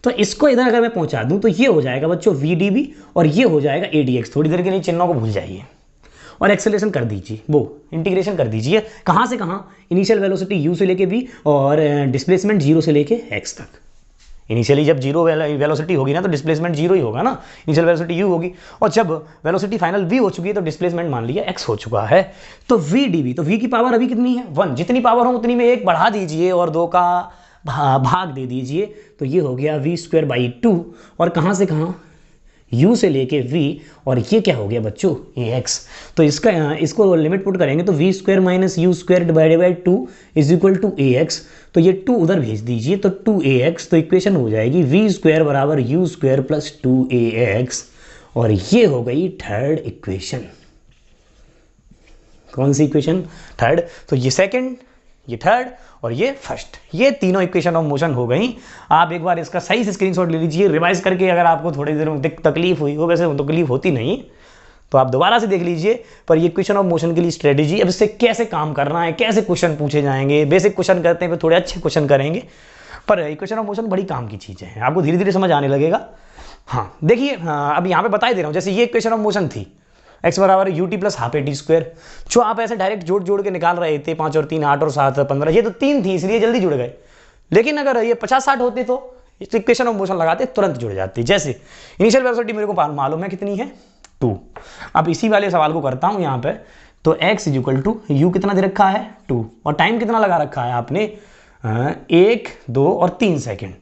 तो इसको इधर अगर मैं पहुंचा दूं तो ये हो जाएगा बच्चों v dv और ये हो जाएगा a dx। थोड़ी देर के लिए चिन्हों को भूल जाइए और एक्सेलरेशन कर दीजिए, वो इंटीग्रेशन कर दीजिए कहां से कहां, इनिशियल वेलोसिटी u से लेके v और डिस्प्लेसमेंट 0 से लेके x तक। इनिशियली जब 0 वेलोसिटी होगी ना तो डिस्प्लेसमेंट 0 ही होगा ना, इनिशियल वेलोसिटी u होगी, और जब वेलोसिटी फाइनल v हो चुकी है तो डिस्प्लेसमेंट मान लिया x हो चुका है। तो v dv, तो v की पावर अभी कितनी है 1, जितनी पावर हो उतनी में 1 बढ़ा दीजिए और 2 का भाग दे दीजिए, तो ये हो गया v स्क्वायर बाई 2, और कहाँ से कहाँ u से लेके v, और ये क्या हो गया बच्चों ax। तो इसको लिमिट पुट करेंगे तो v square minus U square divided by 2 is equal to ax। तो ये 2 उधर भेज दीजिए तो 2ax, तो इक्वेशन हो जाएगी v स्क्वायर बराबर यू स्क्वायर प्लस 2ax, और ये हो गई थर्ड इक्वेशन। कौन सी इक्वेशन? थर्ड। तो ये सेकंड, ये थर्ड और ये फर्स्ट, ये तीनों इक्वेशन ऑफ मोशन हो गई। आप एक बार इसका सही से स्क्रीनशॉट ले लीजिए रिवाइज करके, अगर आपको थोड़ी देर में तकलीफ हुई हो, वैसे तकलीफ होती नहीं तो आप दोबारा से देख लीजिए, पर ये इक्वेशन ऑफ मोशन के लिए स्ट्रेटेजी, अब इससे कैसे काम करना है, कैसे क्वेश्चन पूछे जाएंगे, बेसिक क्वेश्चन करते हैं फिर थोड़े अच्छे क्वेश्चन करेंगे, पर इक्वेशन ऑफ मोशन बड़ी काम की चीज़ है, आपको धीरे धीरे समझ आने लगेगा। हाँ देखिए, हाँ अब यहाँ पे बता ही दे रहा हूँ, जैसे ये इक्वेशन ऑफ मोशन थी x बराबर U T plus half A T square, जो आप ऐसे डायरेक्ट जोड़ के निकाल रहे थे, 5 और 3 8 और 7 15, ये तो 3 थी इसलिए जल्दी जुड़ गए, लेकिन अगर ये 50-60 होते तो इस इक्वेशन ऑफ मोशन लगाते तुरंत जुड़ जाती। जैसे इनिशियल वेलोसिटी मेरे को मालूम है कितनी है 2, अब इसी वाले सवाल को करता हूँ यहाँ पे, तो x is equal to U कितना दे रखा है 2, और टाइम कितना लगा रखा है आपने 1 2 और 3 सेकेंड,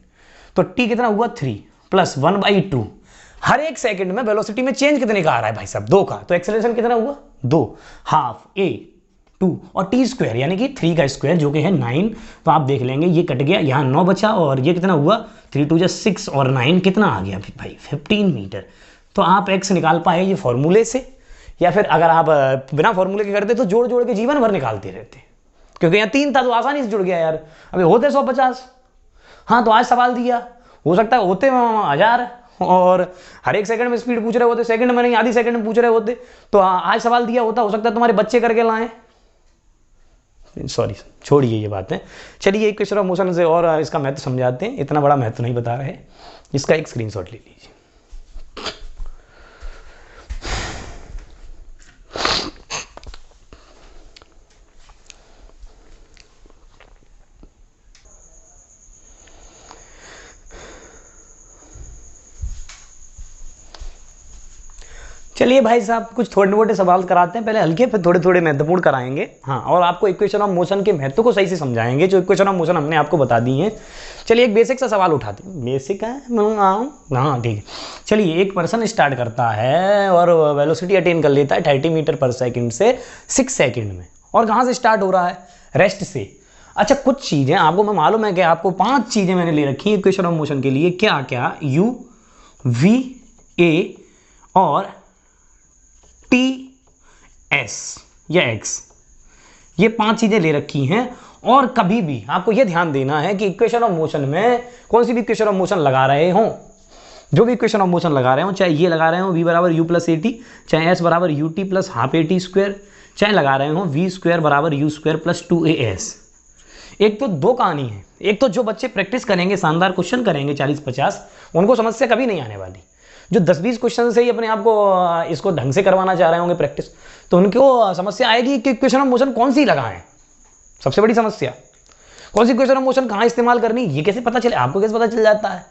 तो t कितना हुआ 3 प्लस 1/2। हर एक सेकंड में वेलोसिटी में चेंज कितने का आ रहा है भाई साहब 2 का, तो एक्सेलरेशन कितना हुआ 2, हाफ a 2 और t स्क्वायर यानी कि 3 का स्क्वायर जो कि है 9, तो आप देख लेंगे ये कट गया, यहाँ 9 बचा और ये कितना हुआ 3 2 6 और 9 कितना आ गया भाई 15 मीटर। तो आप x निकाल पाए ये फॉर्मूले से, या फिर अगर आप बिना फॉर्मूले के करते तो जोड़ के जीवन भर निकालते रहते, क्योंकि यहाँ 3 था तो आसानी से जुड़ गया यार। अभी होते 150, हाँ तो आज सवाल दिया, हो सकता है होते 1000, और हर एक सेकंड में स्पीड पूछ रहे होते, सेकंड में नहीं आधी सेकंड में पूछ रहे होते, तो आज सवाल दिया होता, हो सकता है तुम्हारे बच्चे करके लाएं। सॉरी छोड़िए ये बातें, चलिए इक्वेशन ऑफ मोशन से और इसका महत्व समझाते हैं, इतना बड़ा महत्व नहीं बता रहे, इसका एक स्क्रीनशॉट ले लीजिए। चलिए भाई साहब कुछ थोड़े मोटे सवाल कराते हैं, पहले हल्के फिर थोड़े थोड़े महत्वपूर्ण कराएंगे, हाँ, और आपको इक्वेशन ऑफ मोशन के महत्व को सही से समझाएंगे, जो इक्वेशन ऑफ मोशन हमने आपको बता दी है। चलिए एक बेसिक सा सवाल उठाते हैं, बेसिक है हाँ ठीक है। चलिए एक पर्सन स्टार्ट करता है और वेलोसिटी अटेन कर लेता है 30 मीटर पर सेकेंड से 6 सेकेंड में, और कहाँ से स्टार्ट हो रहा है रेस्ट से। अच्छा कुछ चीज़ें आपको मैं मालूम है कि आपको 5 चीज़ें मैंने ले रखी है इक्वेशन ऑफ मोशन के लिए, क्या क्या u v a और टी एस या एक्स, ये 5 चीजें ले रखी हैं। और कभी भी आपको ये ध्यान देना है कि इक्वेशन ऑफ मोशन में कौन सी भी इक्वेशन ऑफ मोशन लगा रहे हो जो भी इक्वेशन ऑफ मोशन लगा रहे हो, चाहे ये लगा रहे हो v बराबर u प्लस ए टी, चाहे s बराबर U T plus half A T square, चाहे लगा रहे हो v स्क्वायर बराबर यू स्क्वायर प्लस 2as। एक तो दो कहानी है, एक तो जो बच्चे प्रैक्टिस करेंगे, शानदार क्वेश्चन करेंगे 40-50, उनको समस्या कभी नहीं आने वाली। जो 10-20 क्वेश्चन से ही अपने आप को इसको ढंग से करवाना चाह रहे होंगे प्रैक्टिस, तो उनको समस्या आएगी कि इक्वेशन ऑफ मोशन कौन सी लगाएं। सबसे बड़ी समस्या कौन सी इक्वेशन ऑफ मोशन कहाँ इस्तेमाल करनी, ये कैसे पता चले, आपको कैसे पता चल जाता है।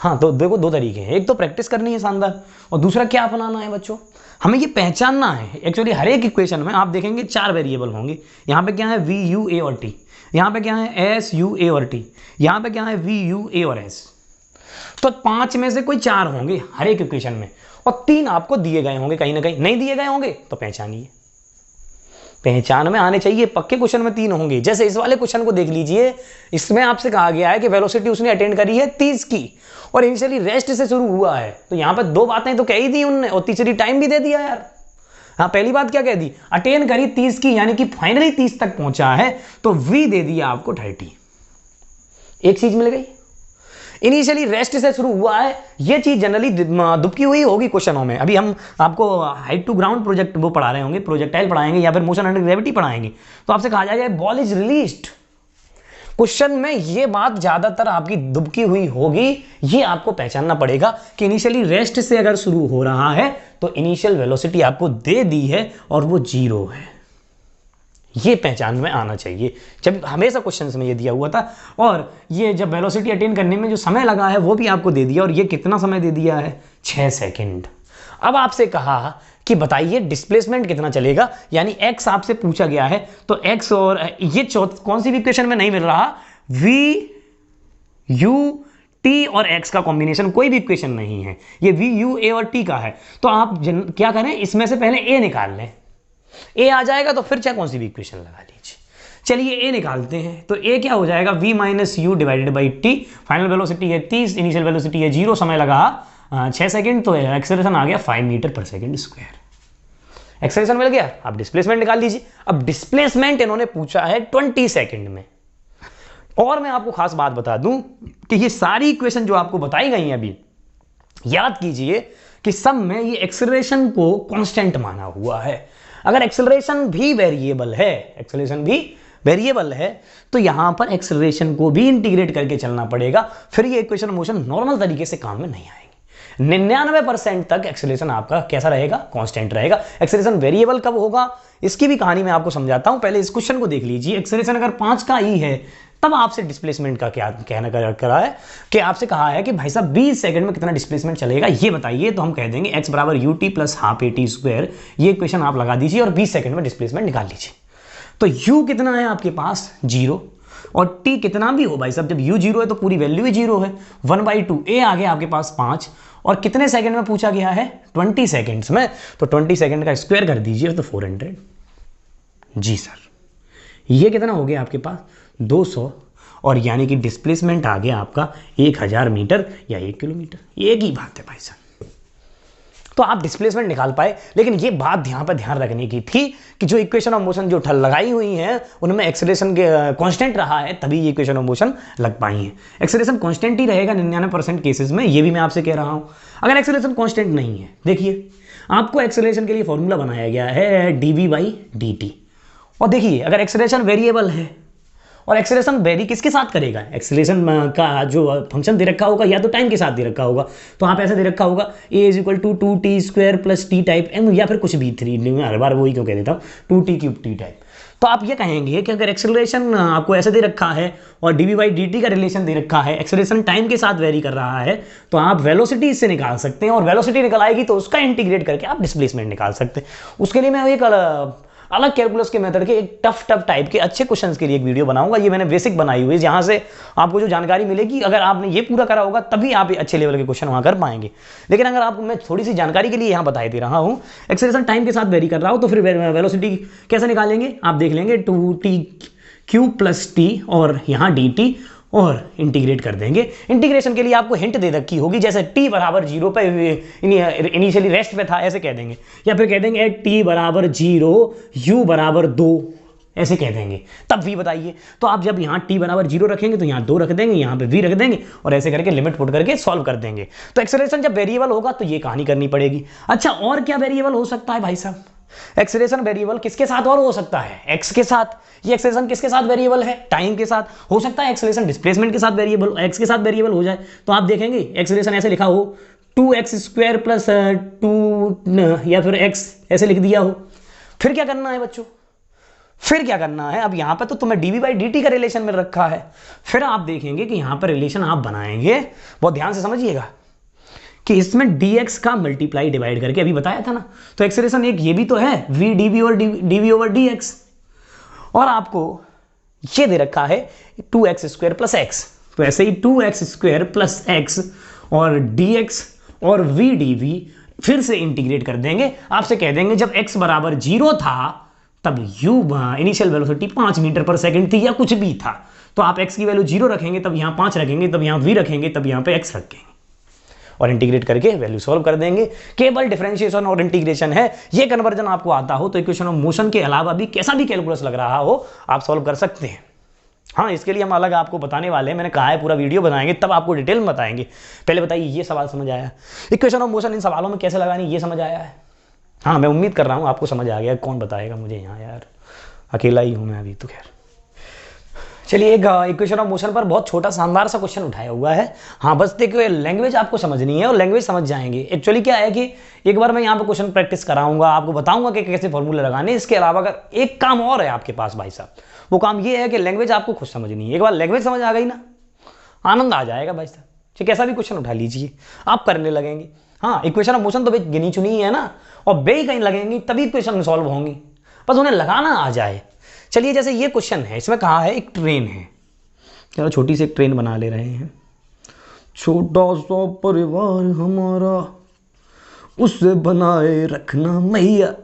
हाँ, तो देखो दो तरीके हैं, एक तो प्रैक्टिस करनी है शानदार, और दूसरा क्या अपनाना है बच्चों, हमें ये पहचानना है। एक्चुअली हर एक इक्वेशन में आप देखेंगे 4 वेरिएबल होंगे। यहाँ पे क्या है v u a और t, यहाँ पे क्या है s u a और t, यहाँ पे क्या है v u a और s। तो 5 में से कोई 4 होंगे हर एक इक्वेशन में, और 3 आपको दिए गए होंगे, कहीं ना कहीं नहीं दिए गए होंगे तो पहचानिए। पहचान में आने चाहिए, पक्के क्वेश्चन में 3 होंगे। जैसे इस वाले क्वेश्चन को देख लीजिए, इसमें आपसे कहा गया है कि वेलोसिटी उसने अटेंड करी है 30 की, और इनिशियली रेस्ट से शुरू हुआ है। तो यहाँ पर 2 बातें तो कह ही दी उनने, और तीसरी टाइम भी दे दिया यार। हाँ, पहली बात क्या कह दी, अटेंड करी 30 की, यानी कि फाइनली 30 तक पहुंचा है, तो v दे दिया आपको 30। एक चीज मिल गई, इनिशियली रेस्ट से शुरू हुआ है। ये चीज जनरली दुबकी हुई होगी क्वेश्चनों में। अभी हम आपको हाइट टू ग्राउंड प्रोजेक्ट वो पढ़ा रहे होंगे, प्रोजेक्टाइल पढ़ाएंगे या फिर मोशन अंडर ग्रेविटी पढ़ाएंगे, तो आपसे कहा जाएगा बॉल इज रिलीज्ड। क्वेश्चन में ये बात ज्यादातर आपकी दुबकी हुई होगी। ये आपको पहचानना पड़ेगा कि इनिशियली रेस्ट से अगर शुरू हो रहा है तो इनिशियल वेलोसिटी आपको दे दी है और वो 0 है। ये पहचान में आना चाहिए, जब हमेशा क्वेश्चंस में ये दिया हुआ था। और ये जब वेलोसिटी अटेन करने में जो समय लगा है वो भी आपको दे दिया, और ये कितना समय दे दिया है, 6 सेकंड। अब आपसे कहा कि बताइए डिस्प्लेसमेंट कितना चलेगा, यानी x आपसे पूछा गया है, तो x और ये कौन सी भी इक्वेशन में नहीं मिल रहा, v u t और x का कॉम्बिनेशन कोई भी इक्वेशन नहीं है, ये v u a और t का है। तो आप क्या करें, इसमें से पहले a निकाल लें, a आ जाएगा तो फिर चाहे कौन सी भी इक्वेशन लगा लीजिए। चलिए a निकालते हैं, तो a क्या हो जाएगा, v minus you divided by T. Final velocity है 30, इनिशियल वेलोसिटी है 0, समय लगा 6 सेकंड, तो एक्सेलरेशन आ गया 5 मीटर पर सेकंड स्क्वायर। एक्सेलरेशन मिल गया, अब डिस्प्लेसमेंट निकाल लीजिए। अब डिस्प्लेसमेंट इन्होंने पूछा है 20 सेकंड में। और मैं आपको खास बात बता दूं कि ये सारी इक्वेशन जो आपको बताई गई हैं अभी, याद कीजिए कि सब में ये एक्सेलरेशन को कांस्टेंट माना हुआ है। अगर एक्सेलरेशन भी वेरिएबल है, एक्सेलरेशन भी वेरिएबल है, तो यहां पर एक्सेलरेशन को भी इंटीग्रेट करके चलना पड़ेगा, फिर ये इक्वेशन मोशन नॉर्मल तरीके से काम में नहीं आएगी। 99% तक एक्सेलरेशन आपका कैसा रहेगा, कांस्टेंट रहेगा। एक्सेलरेशन वेरिएबल कब होगा, इसकी भी कहानी मैं आपको समझाता हूं। पहले इस क्वेश्चन को देख लीजिए। एक्सेलरेशन अगर 5 का ई है, तब आपसे डिस्प्लेसमेंट का क्या कहना करा है कि आपसे कहा है कि भाई साहब 20 सेकंड में कितना डिस्प्लेसमेंट चलेगा ये बताइए। तो हम कह देंगे x बराबर U T plus half A T square, ये इक्वेशन आप लगा दीजिए और 20 सेकंड में डिस्प्लेसमेंट निकाल लीजिए। तो u कितना है आपके पास, 0, और t कितना भी हो भाई साहब, जब u 0 है तो पूरी वैल्यू ही 0 है। 1/2 a आ गया आपके पास 5, और कितने सेकंड में पूछा गया है, 20 सेकंड्स में। तो 20 सेकंड का स्क्वायर कर दीजिए तो 400। जी सर, ये कितना हो गया आपके पास, 200, और यानी कि डिस्प्लेसमेंट आ गया आपका 1000 मीटर या 1 किलोमीटर। एक ही बात है भाई साहब। तो आप डिस्प्लेसमेंट निकाल पाए, लेकिन ये बात यहाँ पर ध्यान रखने की थी कि जो इक्वेशन ऑफ मोशन जो ठल लगाई हुई हैं उनमें एक्सेलरेशन के कांस्टेंट रहा है, तभी ये इक्वेशन ऑफ मोशन लग पाई है। एक्सेलरेशन कांस्टेंट ही रहेगा 99% केसेस में, ये भी मैं आपसे कह रहा हूँ। अगर एक्सेलरेशन कांस्टेंट नहीं है, देखिए आपको एक्सेलरेशन के लिए फॉर्मूला बनाया गया है dv/dt। और देखिए अगर एक्सेलरेशन वेरिएबल है, और एक्सेलरेशन वेरी किसके साथ करेगा, एक्सेलरेशन का जो फंक्शन दे रखा होगा या तो टाइम के साथ दे रखा होगा। तो यहाँ पे ऐसा दे रखा होगा a = 2t square plus T type m, या फिर कुछ भी 3, हर बार वही क्यों कह देता हूँ, 2t³ टी टाइप। तो आप ये कहेंगे कि अगर एक्सेलरेशन आपको ऐसे दे रखा है और dv/dt का रिलेशन दे रखा है, एक्सेलरेशन टाइम के साथ वेरी कर रहा है, तो आप वेलोसिटी इससे निकाल सकते हैं, और वेलोसिटी निकल आएगी तो उसका इंटीग्रेट करके आप डिस्प्लेसमेंट निकाल सकते हैं। उसके लिए मैं एक अलग कैलकुलस के मेथड के एक टफ टाइप के अच्छे क्वेश्चंस के लिए एक वीडियो बनाऊंगा। ये मैंने बेसिक बनाई हुई है, जहां से आपको जो जानकारी मिलेगी, अगर आपने ये पूरा करा होगा तभी आप अच्छे लेवल के क्वेश्चन वहां कर पाएंगे। लेकिन अगर आपको मैं थोड़ी सी जानकारी के लिए यहां बता दे रहा हूं, एक्सेलरेशन टाइम के साथ वेरी कर रहा हूं, तो फिर वेलोसिटी कैसे निकालेंगे आप देख लेंगे, 2t³ + t और यहाँ dt, और इंटीग्रेट कर देंगे। इंटीग्रेशन के लिए आपको हिंट दे रखी होगी, जैसे t बराबर 0 पे इनिशियली रेस्ट पे था, ऐसे कह देंगे, या फिर कह देंगे t बराबर 0 u बराबर 2, ऐसे कह देंगे, तब v बताइए। तो आप जब यहाँ t बराबर 0 रखेंगे तो यहाँ 2 रख देंगे, यहाँ पे v रख देंगे और ऐसे करके लिमिट पुट करके सॉल्व कर देंगे। तो एक्सेलरेशन जब वेरिएबल होगा तो ये कहानी करनी पड़ेगी। अच्छा, और क्या वेरिएबल हो सकता है भाई साहब? एक्सेलरेशन वेरिएबल किसके साथ और हो सकता है? x के साथ। ये एक्सेलरेशन किसके साथ वेरिएबल है? टाइम के साथ। हो सकता है एक्सेलरेशन डिस्प्लेसमेंट के साथ वेरिएबल, x के साथ वेरिएबल हो जाए। तो आप देखेंगे एक्सेलरेशन ऐसे लिखा हो 2x² प्लस 2 या फिर x ऐसे लिख दिया हो। फिर क्या करना है बच्चों? फिर क्या करना है? अब यहां पर तो तुम्हें dv/dt का रिलेशन में रखा है। फिर आप देखेंगे कि यहां पर रिलेशन आप बनाएंगे, बहुत ध्यान से समझिएगा, कि इसमें dx का मल्टीप्लाई डिवाइड करके, अभी बताया था ना। तो एक्सेलरेशन एक ये भी तो है v dv और dv/dx, और आपको ये दे रखा है 2x² प्लस x। तो ऐसे ही 2x² प्लस x और dx और v dv फिर से इंटीग्रेट कर देंगे। आपसे कह देंगे जब x बराबर 0 था तब u इनिशियल वेलोसिटी 5 मीटर पर सेकंड थी या कुछ भी था। तो आप x की वैल्यू 0 रखेंगे, तब यहाँ 5 रखेंगे, तब यहाँ v रखेंगे, तब यहाँ पे x रखेंगे और इंटीग्रेट करके वैल्यू सॉल्व कर देंगे। केवल डिफरेंशिएशन और इंटीग्रेशन है। ये कन्वर्जन आपको आता हो तो इक्वेशन ऑफ मोशन के अलावा भी कैसा भी कैलकुलस लग रहा हो आप सॉल्व कर सकते हैं। हाँ, इसके लिए हम अलग आपको बताने वाले हैं। मैंने कहा है पूरा वीडियो बनाएंगे तब आपको डिटेल में बताएंगे। पहले बताइए ये सवाल समझ आया? इक्वेशन ऑफ मोशन इन सवालों में कैसे लगानी ये समझ आया है? हाँ, मैं उम्मीद कर रहा हूँ आपको समझ आ गया। कौन बताएगा मुझे यहाँ यार, अकेला ही हूँ मैं अभी तो। खैर चलिए, एक इक्वेशन ऑफ मोशन पर बहुत छोटा शानदार सा क्वेश्चन उठाया हुआ है। हाँ, बस देखिए लैंग्वेज आपको समझनी है और लैंग्वेज समझ जाएंगे। एक्चुअली क्या है कि एक बार मैं यहाँ पे क्वेश्चन प्रैक्टिस कराऊंगा, आपको बताऊंगा कि कैसे फॉर्मूले लगाने। इसके अलावा अगर एक काम और है आपके पास भाई साहब, वो काम ये है कि लैंग्वेज आपको खुद समझनी है। एक बार लैंग्वेज समझ आ गई ना, आनंद आ जाएगा भाई साहब। ठीक, कैसा भी क्वेश्चन उठा लीजिए आप करने लगेंगे। हाँ, इक्वेशन ऑफ मोशन तो भाई गिनी चुनी ही है ना, और बे कहीं लगेंगी तभी इक्वेशन सॉल्व होंगी, बस उन्हें लगाना आ जाए। चलिए, जैसे ये क्वेश्चन है, इसमें कहा है एक ट्रेन है। चलो छोटी सी एक ट्रेन बना ले रहे हैं। छोटा सा परिवार हमारा, उसे बनाए रखना मैया।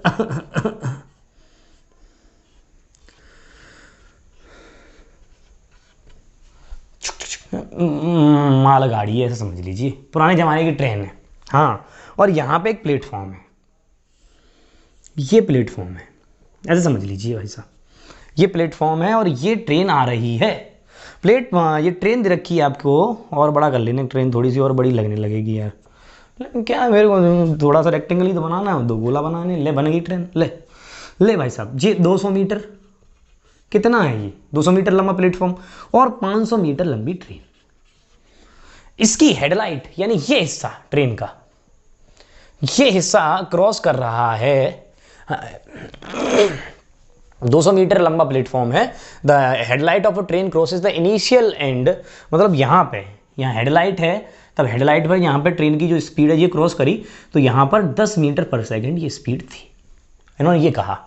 मालगाड़ी है, ऐसा समझ लीजिए, पुराने जमाने की ट्रेन है। हाँ, और यहाँ पे एक प्लेटफॉर्म है, ये प्लेटफॉर्म है, ऐसे समझ लीजिए भाई साहब। ये प्लेटफॉर्म है और ये ट्रेन आ रही है। ये ट्रेन दे रखी है आपको, और बड़ा कर लेना, ट्रेन थोड़ी सी और बड़ी लगने लगेगी यार। लेकिन क्या है, मेरे को थोड़ा सा रेक्टेंगल ही तो बनाना है, दो गोला बनाने। ले, बन गई ट्रेन। ले भाई साहब जी, 200 मीटर कितना है ये? 200 मीटर लंबा प्लेटफॉर्म और 500 मीटर लंबी ट्रेन। इसकी हेडलाइट यानी ये हिस्सा ट्रेन का, ये हिस्सा क्रॉस कर रहा है 200 मीटर लंबा प्लेटफॉर्म है। The headlight of a train crosses the initial and, मतलब यहाँ पे, यहाँ हेडलाइट है, तब हेडलाइट पर यहाँ पे ट्रेन की जो स्पीड है ये क्रॉस करी, तो यहाँ पर 10 मीटर पर सेकंड ये स्पीड थी। इन्होंने ये कहा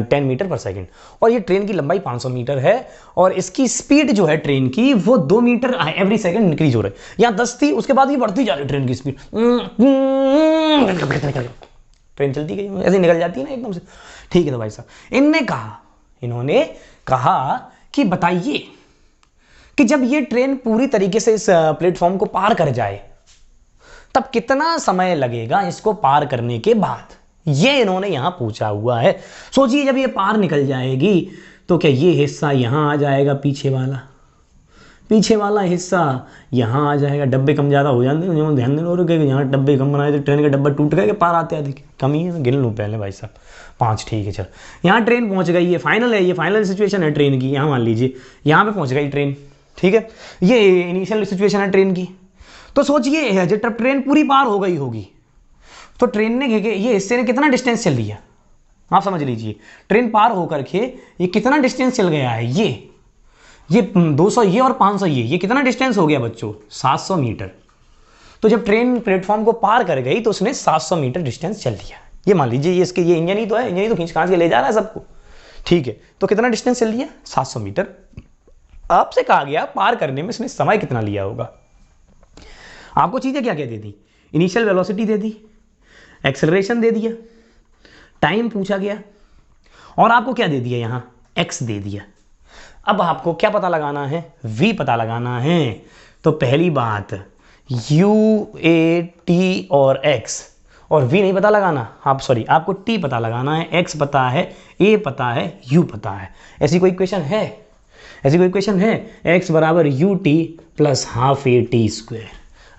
10 मीटर पर सेकंड, और ये ट्रेन की लंबाई 500 मीटर है, और इसकी स्पीड जो है ट्रेन की वो 2 मीटर एवरी सेकंड इंक्रीज हो रही है। यहाँ 10 थी, उसके बाद ये बढ़ती जा रही है ट्रेन की स्पीड। ट्रेन चलती गई, ऐसे निकल जाती है ना एकदम से। ठीक है, तो भाई साहब इन्होंने कहा कि बताइए कि जब ये ट्रेन पूरी तरीके से इस प्लेटफॉर्म को पार कर जाए तब कितना समय लगेगा इसको पार करने के बाद, ये इन्होंने यहां पूछा हुआ है। सोचिए जब ये पार निकल जाएगी तो क्या ये हिस्सा यहां आ जाएगा, पीछे वाला हिस्सा यहां आ जाएगा। डब्बे कम ज़्यादा हो जाते हैं, ध्यान देना, और यहाँ डब्बे कम बनाए तो ट्रेन का डब्बा टूट गया, पार आते आते कम ही है। गिन लूँ पहले भाई साहब, 5। ठीक है, चल, यहाँ ट्रेन पहुँच गई है, फाइनल है, ये फाइनल सिचुएशन है ट्रेन की। यहाँ मान लीजिए यहाँ पे पहुँच गई ट्रेन, ठीक है, ये इनिशियल सिचुएशन है ट्रेन की। तो सोचिए जब ट्रेन पूरी पार हो गई होगी तो ट्रेन ने ये हिस्से ने कितना डिस्टेंस चल लिया, आप समझ लीजिए। ट्रेन पार होकर के ये कितना डिस्टेंस चल गया है, ये 200 ये और 500 ये कितना डिस्टेंस हो गया बच्चों? 700 मीटर। तो जब ट्रेन प्लेटफॉर्म को पार कर गई तो उसने 700 मीटर डिस्टेंस चल लिया। ये मान लीजिए ये इसके ये इंजन ही तो है, इंजन ही तो खींच खांच के ले जा रहा है सबको। ठीक है, तो कितना डिस्टेंस चल लिया? 700 मीटर। आपसे कहा गया पार करने में इसने समय कितना लिया होगा। आपको चीजें क्या क्या दे दी? इनिशियल वेलोसिटी दे दी, एक्सेलरेशन दे दिया, टाइम पूछा गया, और आपको क्या दे दिया? यहां x दे दिया। अब आपको क्या पता लगाना है? v पता लगाना है। तो पहली बात u, a, t और x, और v नहीं पता लगाना, आपको t पता लगाना है, x पता है, a पता है, u पता है। ऐसी कोई इक्वेशन है? x बराबर u t plus half a t square.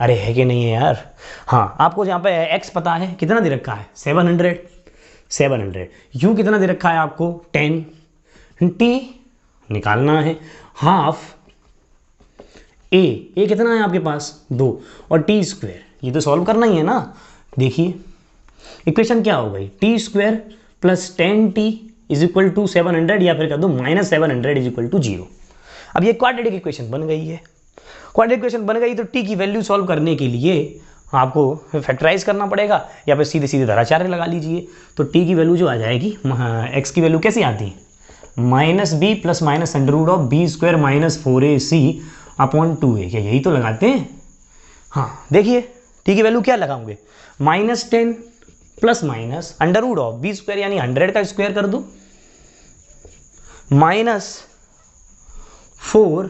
अरे है कि नहीं है यार? हाँ, आपको यहाँ पे x पता है, कितना दे रखा है? 700। u कितना दे रखा है आपको? 10। t निकालना है, हाफ a कितना है आपके पास? 2 और t स्क्वायर, ये तो सॉल्व करना ही है ना। देखिए इक्वेशन क्या हो गई? T square plus 10t is equal to 700, या फिर कर दो -700 इज इक्वल टू 0। अब ये क्वाड्रेटिक इक्वेशन बन गई है। क्वाड्रेटिक इक्वेशन बन गई तो t की वैल्यू सॉल्व करने के लिए आपको फैक्टराइज करना पड़ेगा, या फिर सीधे सीधे धराचार्य लगा लीजिए। तो t की वैल्यू जो आ जाएगी, x की वैल्यू कैसी आती है? -b plus minus under root of b square minus 4ac upon 2a। क्या यही तो लगाते हैं? हाँ, देखिए t की वैल्यू क्या लगाओगे? -10 plus minus under root of B square यानी 100 का स्क्वायर कर दो, -4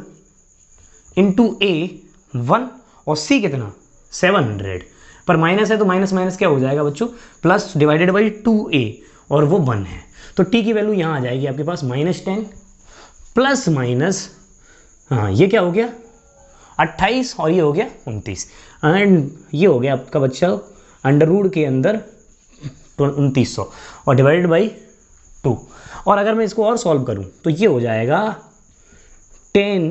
इंटू a 1 और c कितना? 700। पर माइनस है तो माइनस माइनस क्या हो जाएगा बच्चों? प्लस डिवाइडेड बाई 2a, और वो 1 है। तो t की वैल्यू यहाँ आ जाएगी आपके पास -10 प्लस माइनस, हाँ ये क्या हो गया? 28 और ये हो गया 29, एंड ये हो गया आपका बच्चा अंडर रूट के अंदर 2900 और डिवाइडेड बाई 2। और अगर मैं इसको और सॉल्व करूं तो ये हो जाएगा 10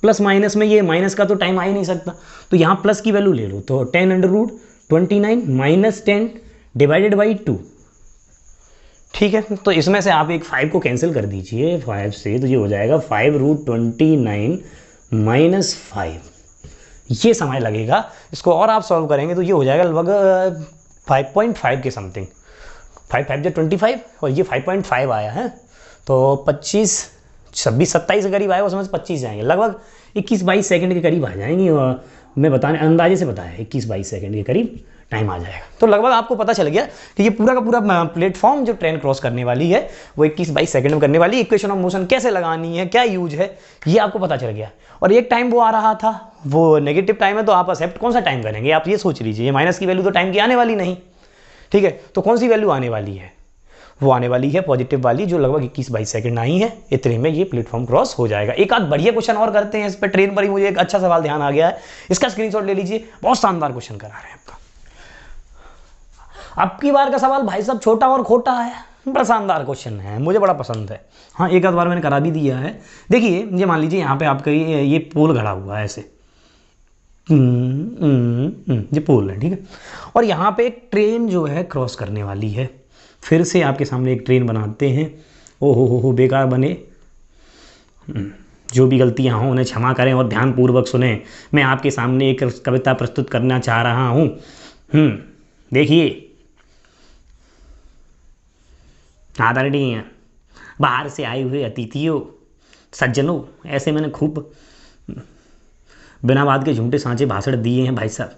प्लस माइनस में, ये माइनस का तो टाइम आ ही नहीं सकता, तो यहाँ प्लस की वैल्यू ले लो। तो 10 under root 29 minus 10 divided by 2। ठीक है, तो इसमें से आप एक 5 को कैंसिल कर दीजिए 5 से, तो ये हो जाएगा 5√29 माइनस 5। ये समय लगेगा, इसको और आप सॉल्व करेंगे तो ये हो जाएगा लगभग 5.5 के समथिंग। 5 जो 25 और ये 5.5 आया है, तो 25 26 27 के करीब आएगा, उसमें से 25 जाएंगे, लगभग 21-22 सेकंड के करीब आ जाएंगे। और मैं बताने अंदाजे से बताया 21-22 सेकंड के करीब टाइम आ जाएगा। तो लगभग आपको पता चल गया कि ये पूरा का पूरा प्लेटफॉर्म जो ट्रेन क्रॉस करने वाली है वो 21-22 सेकंड में करने वाली है। इक्वेशन ऑफ मोशन कैसे लगानी है, क्या यूज है, ये आपको पता चल गया। और एक टाइम वो आ रहा था, वो नेगेटिव टाइम है, तो आप एक्सेप्ट कौन सा टाइम करेंगे? आप ये सोच लीजिए, माइनस की वैल्यू तो टाइम की आने वाली नहीं, ठीक है। तो कौन सी वैल्यू आने वाली है? वो आने वाली है पॉजिटिव वाली, जो लगभग 21-22 सेकंड आई है। इतने में ये प्लेटफॉर्म क्रॉस हो जाएगा। एक आध बढ़िया क्वेश्चन और करते हैं इस पर। ट्रेन पर ही मुझे एक अच्छा सवाल ध्यान आ गया है, इसका स्क्रीनशॉट ले लीजिए। बहुत शानदार क्वेश्चन करा रहे हैं आपका। अब की बार का सवाल भाई साहब छोटा और खोटा है, बड़ा शानदार क्वेश्चन है, मुझे बड़ा पसंद है। हाँ, एक आध बार मैंने करा भी दिया है। देखिए, ये मान लीजिए यहाँ पे आपका ये पोल खड़ा हुआ है ऐसे, ये पोल है, ठीक है। और यहाँ पे एक ट्रेन जो है क्रॉस करने वाली है। फिर से आपके सामने एक ट्रेन बनाते हैं। ओहो हो बेकार बने, जो भी गलतियाँ हों उन्हें क्षमा करें और ध्यानपूर्वक सुने। मैं आपके सामने एक कविता प्रस्तुत करना चाह रहा हूँ। देखिए, आदरणीय बाहर से आए हुए अतिथियों, सज्जनों, ऐसे मैंने खूब बिना बात के झूठे सांचे भाषण दिए हैं भाई साहब।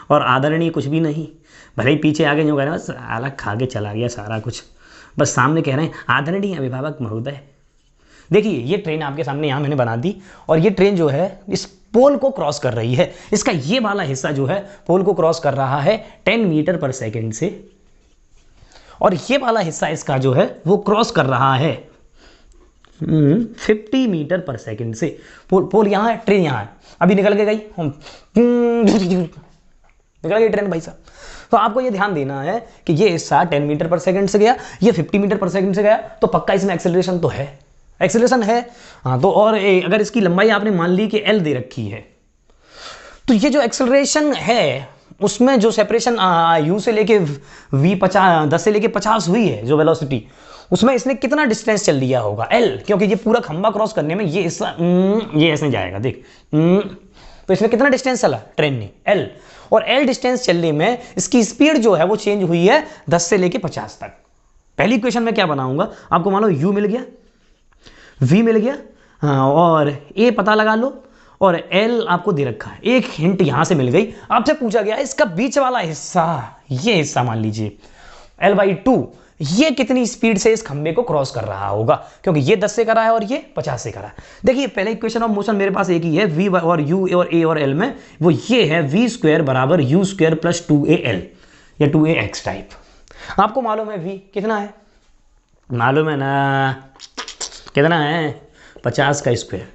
और आदरणीय कुछ भी नहीं, भले ही पीछे आगे जो कह रहे हैं बस अलग खा के चला गया सारा कुछ, बस सामने कह रहे हैं आदरणीय अभिभावक महोदय। देखिए, ये ट्रेन आपके सामने यहाँ मैंने बना दी, और ये ट्रेन जो है इस पोल को क्रॉस कर रही है। इसका ये वाला हिस्सा जो है पोल को क्रॉस कर रहा है 10 मीटर पर सेकेंड से, और ये वाला हिस्सा इसका जो है वो क्रॉस कर रहा है 50 मीटर पर सेकेंड से। पोल यहाँ है, ट्रेन यहाँ है, अभी निकल के गई, निकल गई ट्रेन भाई साहब। तो आपको ये ध्यान देना है कि ये हिस्सा 10 मीटर पर सेकंड से गया, ये 50 मीटर पर सेकंड से गया, तो पक्का इसमें एक्सेलरेशन तो है, एक्सेलरेशन है। हाँ, तो और अगर इसकी लंबाई आपने मान ली कि L दे रखी है, तो ये जो एक्सेलरेशन है उसमें जो सेपरेशन U से लेके V 10 से लेके 50 हुई है जो वेलोसिटी, उसमें इसने कितना डिस्टेंस चल लिया होगा? L, क्योंकि ये पूरा खंबा क्रॉस करने में ये हिस्सा ये ऐसे जाएगा, देख, तो इसमें कितना डिस्टेंस चला ट्रेन ने? L। और L डिस्टेंस चलने में इसकी स्पीड जो है वो चेंज हुई है 10 से लेके 50 तक। पहली इक्वेशन में क्या बनाऊंगा? आपको मान लो U मिल गया, V मिल गया, और A पता लगा लो, और L आपको दे रखा है। एक हिंट यहां से मिल गई, आपसे पूछा गया इसका बीच वाला हिस्सा, ये हिस्सा मान लीजिए L/2, ये कितनी स्पीड से इस खंबे को क्रॉस कर रहा होगा, क्योंकि ये 10 से कर रहा है और ये 50 से कर रहा है। देखिए पहले इक्वेशन ऑफ मोशन मेरे पास एक ही है, v और u और a और l में, वो ये है v स्क्वायर बराबर u स्क्वायर प्लस 2al या 2ax टाइप। आपको मालूम है v कितना है, मालूम है ना, कितना है 50 का स्क्वायर।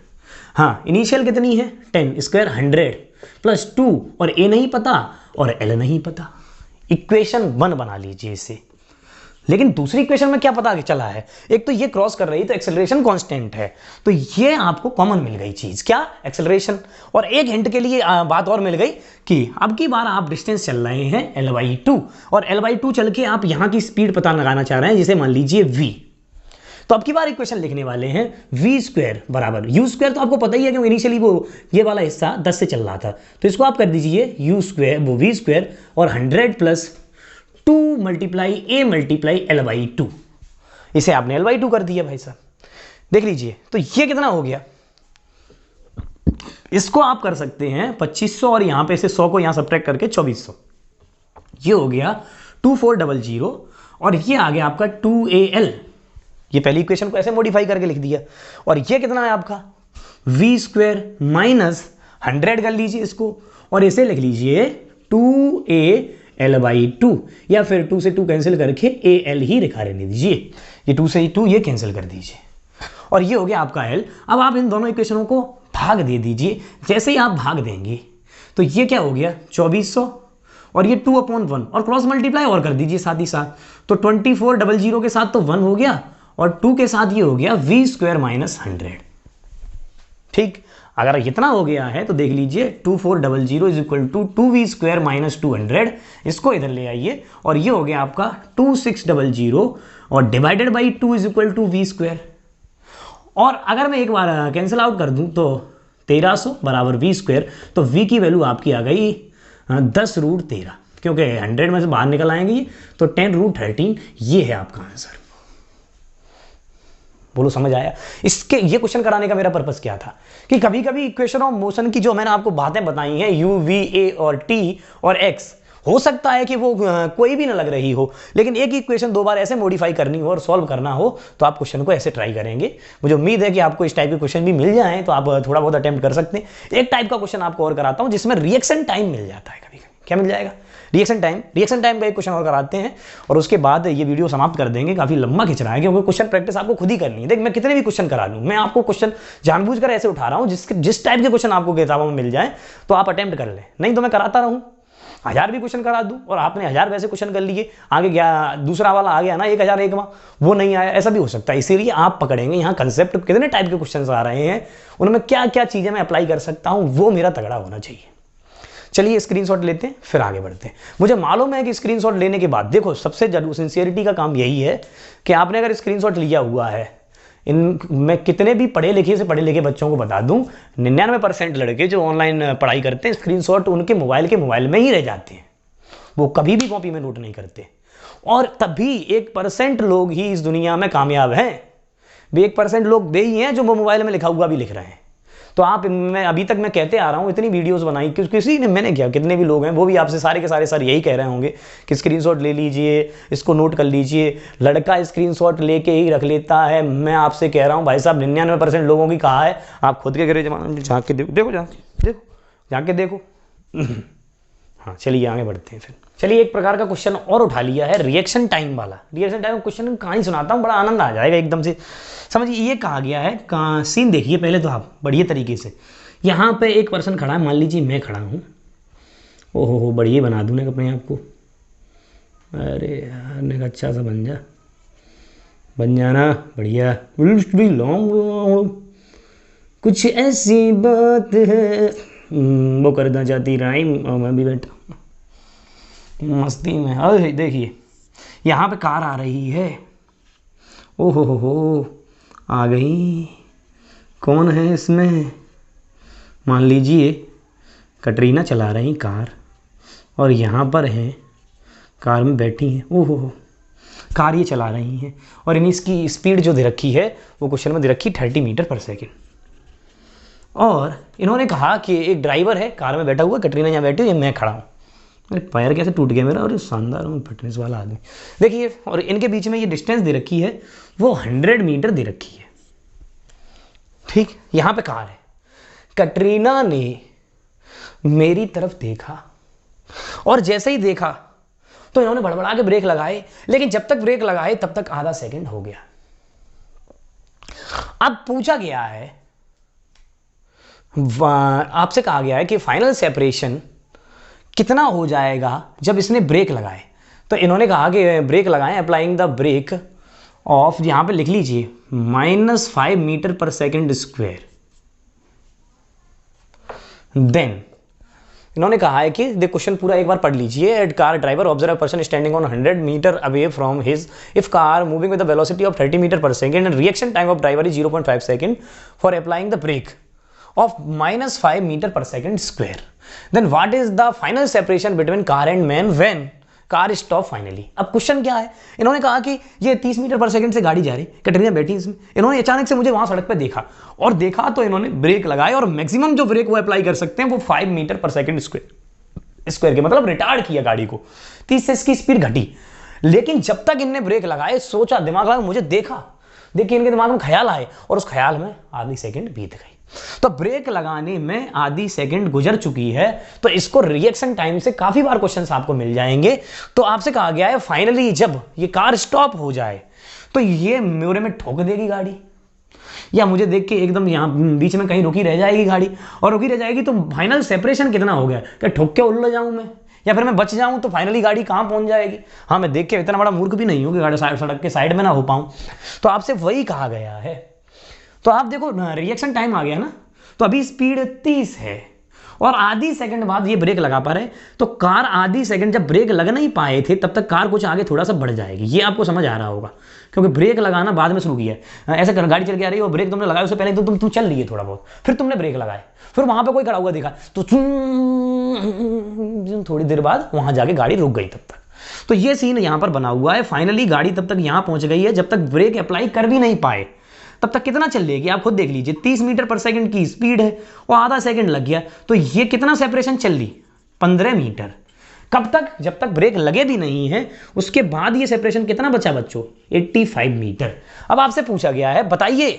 हाँ इनिशियल कितनी है 10 स्क्वायर 100 प्लस 2 और a नहीं पता और l नहीं पता। इक्वेशन 1 बना लीजिए इसे। लेकिन दूसरी इक्वेशन में क्या पता चला है, एक तो ये क्रॉस कर रही है तो एक्सेलरेशन कांस्टेंट है, तो ये आपको कॉमन मिल गई चीज, क्या एक्सेलरेशन। और एक हिंट के लिए बात और मिल गई कि अब की बार आप डिस्टेंस चल रहे हैं l/2 और l/2 चल के आप यहां की स्पीड पता लगाना चाह रहे हैं, जिसे मान लीजिए v। तो अब की बार इक्वेशन लिखने वाले हैं v स्क्वायर बराबर u स्क्वायर, तो आपको पता ही है कि इनिशियली वो ये वाला हिस्सा 10 से चल रहा था, तो इसको आप कर दीजिए u स्क्वायर वो v स्क्वायर और 100 plus 2 multiply a multiply l/2। इसे आपने l/2 कर दिया भाई साहब, देख लीजिए। तो ये कितना हो गया, इसको आप कर सकते हैं 2500 और यहां पे से 100 को यहां सब्ट्रैक्ट करके 2400, ये हो गया 2400 और ये आ गया आपका 2al। ये पहली इक्वेशन को ऐसे मॉडिफाई करके लिख दिया। और ये कितना है आपका v स्क्वायर माइनस 100 कर लीजिए इसको और इसे लिख लीजिए 2al/2 या फिर 2 से 2 कैंसिल करके al ही लिखा रहने दीजिए, ये 2 से 2 ये कैंसिल कर दीजिए और ये हो गया आपका l। अब आप इन दोनों इक्वेशनों को भाग दे दीजिए, जैसे ही आप भाग देंगे तो ये क्या हो गया 2400 और ये 2/1 और क्रॉस मल्टीप्लाई और कर दीजिए साथ ही साथ, तो 2400 के साथ तो 1 हो गया और 2 के साथ ये हो गया v स्क्वायर माइनस 100। ठीक, अगर इतना हो गया है तो देख लीजिए 2400 is equal to 2v square minus 200, इसको इधर ले आइए और ये हो गया आपका 2600 और divided by 2 is equal to v square. और अगर मैं एक बार कैंसिल आउट कर दूं तो 1300 बराबर v स्क्वायर, तो v की वैल्यू आपकी आ गई 10√13, क्योंकि 100 में से बाहर निकल आएंगे तो 10√13, ये है आपका आंसर। बोलो समझ आया। इसके ये क्वेश्चन कराने का मेरा पर्पस क्या था कि कभी कभी इक्वेशन ऑफ मोशन की जो मैंने आपको बातें बताई हैं u, v, a और t और x, हो सकता है कि वो कोई भी ना लग रही हो, लेकिन एक ही इक्वेशन 2 बार ऐसे मॉडिफाई करनी हो और सॉल्व करना हो तो आप क्वेश्चन को ऐसे ट्राई करेंगे। मुझे उम्मीद है कि आपको इस टाइप के क्वेश्चन भी मिल जाएं तो आप थोड़ा बहुत अटेम्प्ट कर सकते हैं। एक टाइप का क्वेश्चन आपको और कराता हूं जिसमें रिएक्शन टाइम मिल जाता है, कभी कभी क्या मिल जाएगा, रिएक्शन टाइम का एक क्वेश्चन और कराते हैं और उसके बाद ये वीडियो समाप्त कर देंगे। काफी लंबा खिंच रहा है क्योंकि क्वेश्चन प्रैक्टिस आपको खुद ही करनी है। देख मैं कितने भी क्वेश्चन करा लूं, मैं आपको क्वेश्चन जानबूझकर ऐसे उठा रहा हूं जिस टाइप के क्वेश्चन आपको किताबों में मिल जाए तो आप अटेम्प्ट कर लें, नहीं तो मैं कराता रहूं 1000 भी क्वेश्चन करा दूं और आपने 1000 वैसे क्वेश्चन कर लिए, आगे गया दूसरा वाला आ गया ना 1001वां, वो नहीं आया, ऐसा भी हो सकता है। इसीलिए आप पकड़ेंगे यहाँ कंसेप्ट कितने टाइप के क्वेश्चन आ रहे हैं, उनमें क्या क्या चीजें मैं अप्लाई कर सकता हूं, वो मेरा तगड़ा होना चाहिए। चलिए स्क्रीनशॉट लेते हैं फिर आगे बढ़ते हैं। मुझे मालूम है कि स्क्रीनशॉट लेने के बाद देखो सबसे जरूर सिंसियरिटी का काम यही है कि आपने अगर स्क्रीनशॉट लिया हुआ है, मैं कितने भी पढ़े लिखे बच्चों को बता दूं 99% लड़के जो ऑनलाइन पढ़ाई करते हैं स्क्रीनशॉट उनके मोबाइल में ही रह जाते हैं, वो कभी भी कॉपी में नोट नहीं करते। और तभी 1% लोग ही इस दुनिया में कामयाब हैं, भी 1% लोग वे ही हैं जो वो मोबाइल में लिखा हुआ भी लिख रहे हैं। तो आप मैं अभी तक मैं कहते आ रहा हूँ, इतनी वीडियोस बनाई किसी ने, मैंने क्या, कितने भी लोग हैं वो भी आपसे सारे के सारे सर यही कह रहे होंगे कि स्क्रीनशॉट ले लीजिए, इसको नोट कर लीजिए। लड़का स्क्रीनशॉट लेके ही रख लेता है। मैं आपसे कह रहा हूँ भाई साहब 99% लोगों की कहा है, आप खुद के घरे जमाने जाके जाके देखो। हाँ चलिए आगे बढ़ते हैं फिर। चलिए एक प्रकार का क्वेश्चन और उठा लिया है रिएक्शन टाइम वाला। रिएक्शन टाइम क्वेश्चन कहानी सुनाता हूँ, बड़ा आनंद आ जाएगा एकदम से। समझिए ये कहा गया है, सीन देखिए पहले तो आप बढ़िया तरीके से। यहाँ पे एक पर्सन खड़ा है, मान लीजिए मैं खड़ा हूँ। ओहो हो बढ़िया बना दूँ ना अपने आप को, अरे यार ने अच्छा सा बन जाना बढ़िया। लॉन्ग कुछ ऐसी बात है वो करना चाहती राइम, मैं भी बैठा मस्ती में। अरे देखिए यहाँ पे कार आ रही है, ओहो हो आ गई। कौन है इसमें, मान लीजिए कटरीना चला रही कार और यहाँ पर हैं कार में बैठी हैं। ओहो हो कार ये चला रही हैं और इन इसकी स्पीड जो दे रखी है वो क्वेश्चन में दे रखी 30 मीटर पर सेकेंड। और इन्होंने कहा कि एक ड्राइवर है कार में बैठा हुआ, कटरीना यहाँ बैठी हुई, मैं खड़ा हूँ। अरे पैर कैसे टूट गया मेरा, और शानदार फिटनेस वाला आदमी। देखिए, और इनके बीच में ये डिस्टेंस दे रखी है वो 100 मीटर दे रखी है, ठीक। यहां पे कार है, कटरीना ने मेरी तरफ देखा और जैसे ही देखा तो इन्होंने बड़बड़ा के ब्रेक लगाए, लेकिन जब तक ब्रेक लगाए तब तक आधा सेकंड हो गया। अब पूछा गया है, आपसे कहा गया है कि फाइनल सेपरेशन कितना हो जाएगा जब इसने ब्रेक लगाए। तो इन्होंने कहा कि ब्रेक लगाएं, अप्लाइंग द ब्रेक ऑफ, यहां पे लिख लीजिए -5 metre per second square. Then इन्होंने कहा है कि क्वेश्चन पूरा एक बार पढ़ लीजिए। At car driver observe person standing on 100 metre away from his if car moving with the velocity of 30 metre per second and reaction time of driver is 0.5 second for applying the brake of -5 metre per second square, then what is the final separation between car and man when car stop finally. अब question क्या है, इन्होंने कहा कि ये 30 metre पर second से गाड़ी जा रही, कटरीना बैठी इसमें, इन्होंने अचानक से मुझे वहां सड़क पे देखा और देखा तो इन्होंने ब्रेक लगाए और मैक्सिमम जो ब्रेक वो अप्लाई कर सकते हैं वो 5 मीटर पर सेकंड स्क्वायर के, मतलब रिटार्ड किया गाड़ी को, 30 से इसकी स्पीड घटी। लेकिन जब तक इनने ब्रेक लगाए, सोचा, दिमाग लगा, मुझे देखा, देखिए इनके दिमाग में ख्याल आए और उस ख्याल में आधी सेकंड बीत गई। तो ब्रेक लगाने में आधी सेकंड गुजर चुकी है, तो इसको रिएक्शन टाइम से काफी बार क्वेश्चंस आपको मिल जाएंगे। तो आपसे कहा गया है फाइनली जब ये कार स्टॉप हो जाए तो ये मेरे में ठोक देगी गाड़ी, या मुझे देख के एकदम यहां बीच में कहीं रुकी रह जाएगी गाड़ी, और रुकी रह जाएगी तो फाइनल सेपरेशन कितना हो गया, क्या ठोक के उल्ल जाऊं मैं या फिर मैं बच जाऊं, तो फाइनली गाड़ी कहां पहुंच जाएगी। हाँ, मैं देख के इतना बड़ा मूर्ख भी नहीं हूं कि गाड़ी सड़क के साइड में ना हो पाऊं। तो आपसे वही कहा गया है। तो आप देखो रिएक्शन टाइम आ गया ना, तो अभी स्पीड 30 है और आधी सेकंड बाद ये ब्रेक लगा पा रहे, तो कार आधी सेकंड जब ब्रेक लग नहीं पाए थे तब तक कार कुछ आगे थोड़ा सा बढ़ जाएगी। ये आपको समझ आ रहा होगा, क्योंकि ब्रेक लगाना बाद में शुरू किया है। ऐसे गाड़ी चल के आ रही है और ब्रेक तुमने लगाया, उससे पहले तो तुम चल रही है थोड़ा बहुत, फिर तुमने ब्रेक लगाए, फिर वहां पे कोई खड़ा हुआ देखा तो थोड़ी देर बाद वहां जाके गाड़ी रुक गई तब तक। तो ये सीन यहां पर बना हुआ है। फाइनली गाड़ी तब तक यहां पहुंच गई है जब तक ब्रेक अप्लाई कर भी नहीं पाए, तब तक कितना चल लेगी आप खुद देख लीजिए। 30 मीटर पर सेकंड की स्पीड है और आधा सेकंड लग गया, तो ये कितना सेपरेशन चल ली, 15 मीटर। कब तक, जब तक ब्रेक लगे भी नहीं है, उसके बाद ये सेपरेशन कितना बचा बच्चों, 85 मीटर। अब आपसे पूछा गया है बताइए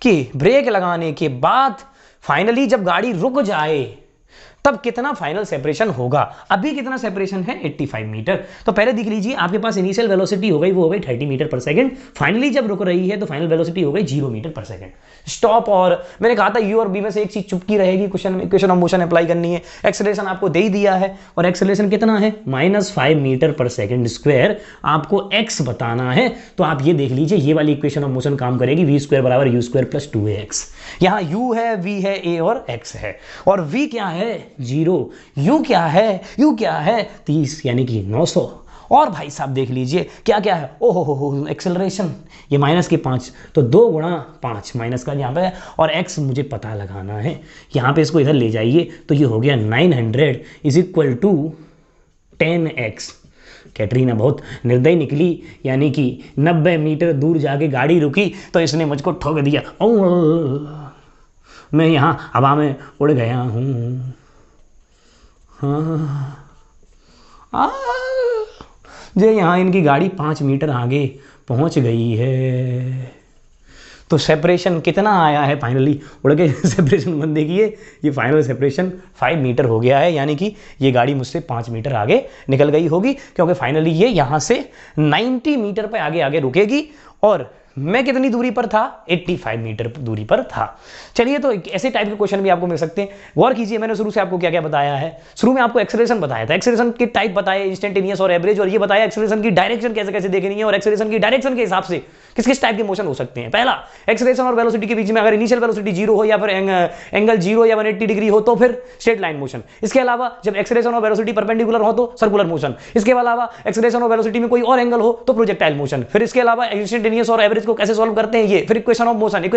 कि ब्रेक लगाने के बाद फाइनली जब गाड़ी रुक जाए तब कितना फाइनल सेपरेशन होगा। अभी कितना सेपरेशन है, 85 मीटर। तो पहले देख लीजिए, आपके पास इनिशियल वेलोसिटी हो गई, वो हो गई 30 मीटर पर सेकंड। फाइनली जब रुक रही है तो फाइनल वेलोसिटी हो गई 0 मीटर पर सेकंड। स्टॉप, और मैंने कहा था यू और बी में से एक चीज चुपकी रहेगी, क्वेश्चन ऑफ मोशन अप्लाई करनी है। एक्सेलरेशन आपको दे ही दिया है, और एक्सेलरेशन कितना है, -5 मीटर पर सेकंड स्क्वायर। आपको एक्स बताना है, तो आप ये देख लीजिए, ये वाली इक्वेशन ऑफ मोशन काम करेगी, v स्क्वायर बराबर यू स्क्वायर प्लस 2ax। यहाँ u है, v है, a और x है, और v क्या है 0, u क्या है, u क्या है 30 यानी कि 900। और भाई साहब देख लीजिए क्या क्या है, ओहो हो एक्सेलरेशन, ये माइनस के 5, तो 2 गुणा 5 माइनस का यहाँ पे, और x मुझे पता लगाना है। यहाँ पे इसको इधर ले जाइए तो ये हो गया 900 is equal to 10x। Katrina बहुत निर्दयी निकली, यानी कि 90 मीटर दूर जाके गाड़ी रुकी तो इसने मुझको ठोक दिया। मैं यहाँ हवा में उड़ गया हूँ। हाँ, जो यहाँ इनकी गाड़ी 5 मीटर आगे पहुँच गई है, तो सेपरेशन कितना आया है, फाइनली उड़ के सेपरेशन बंद देखिए, ये फाइनल सेपरेशन 5 मीटर हो गया है, यानी कि ये गाड़ी मुझसे 5 मीटर आगे निकल गई होगी, क्योंकि फाइनली ये यहाँ से 90 मीटर पे आगे आगे रुकेगी, और मैं कितनी दूरी पर था, 85 मीटर दूरी पर था। चलिए, तो ऐसे टाइप के क्वेश्चन भी आपको मिल सकते हैं। गौर कीजिए, मैंने शुरू से आपको क्या क्या बताया है। शुरू में आपको एक्सेलरेशन बताया था, एक्सेलरेशन के टाइप बताए, इंस्टेंटेनियस और एवरेज, और ये बताया एक्सेलरेशन की डायरेक्शन कैसे कैसे देखनी है, और एक्सेलरेशन की डायरेक्शन के हिसाब से किस किस टाइप के मोशन हो सकते हैं। पहला, एक्सेलरेशन और वेलोसिटी के बीच में अगर इनिशियल वेलोसिटी 0 हो, या फिर एंगल 0 या 180 डिग्री हो, तो फिर स्ट्रेट लाइन मोशन। इसके अलावा जब एक्सेलरेशन और वेलोसिटी परपेंडिकुलर हो तो सर्कुलर मोशन। इसके अलावा एक्सेलरेशन और वेलोसिटी में कोई और एंगल हो तो प्रोजेक्टाइल मोशन। फिर इसके अलावा इंस्टेंटेनियस और एवरेज इसको कैसे सॉल्व करते हैं ये, फिर इक्वेशन ऑफ मोशन में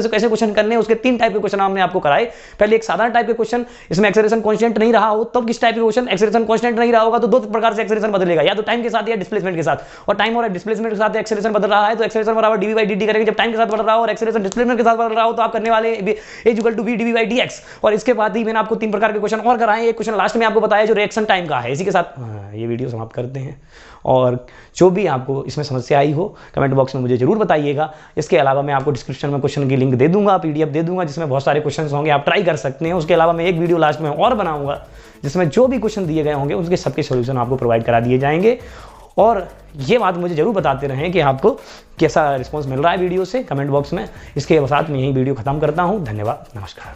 कैसे क्वेश्चन करने हैं, उसके 3 टाइप के क्वेश्चन हमने आपको कराए। पहले एक साधारण टाइप के क्वेश्चन, इसमें एक्सेलरेशन कांस्टेंट नहीं रहा हो तब किस टाइप के क्वेश्चन, एक्सेलरेशन कांस्टेंट नहीं रहा होगा तो 2 प्रकार से एक्सेलरेशन बदलेगा, या तो टाइम के साथ या डिस्प्लेसमेंट के साथ, और टाइम और डिस्प्लेसमेंट के साथ एक्सेलरेशन बदल रहा है तो एक्सेलरेशन बराबर dv/dt करेंगे। जब टाइम के साथ बदल रहा हो और एक्सेलरेशन डिस्प्लेसमेंट के साथ बदल रहा हो तो आप करने वाले a = v dv/dx। और इसके बाद ही मैंने आपको 3 प्रकार के क्वेश्चन और कराए, एक क्वेश्चन लास्ट में आपको बताया जो रिएक्शन टाइम का है। इसी के साथ ये वीडियो समाप्त करते हैं, और जो भी आपको इसमें समस्या आई हो कमेंट बॉक्स में मुझे जरूर बताइएगा। इसके अलावा मैं आपको डिस्क्रिप्शन में क्वेश्चन की लिंक दे दूंगा, पीडीएफ दे दूंगा जिसमें बहुत सारे क्वेश्चन होंगे, आप ट्राई कर सकते हैं। उसके अलावा मैं एक वीडियो लास्ट में और बनाऊंगा जिसमें जो भी क्वेश्चन दिए गए होंगे उसके सबके सॉल्यूशन आपको प्रोवाइड करा दिए जाएंगे। और ये बात मुझे जरूर बताते रहें कि आपको कैसा रिस्पॉन्स मिल रहा है वीडियो से कमेंट बॉक्स में। इसके साथ में यही वीडियो खत्म करता हूँ। धन्यवाद, नमस्कार।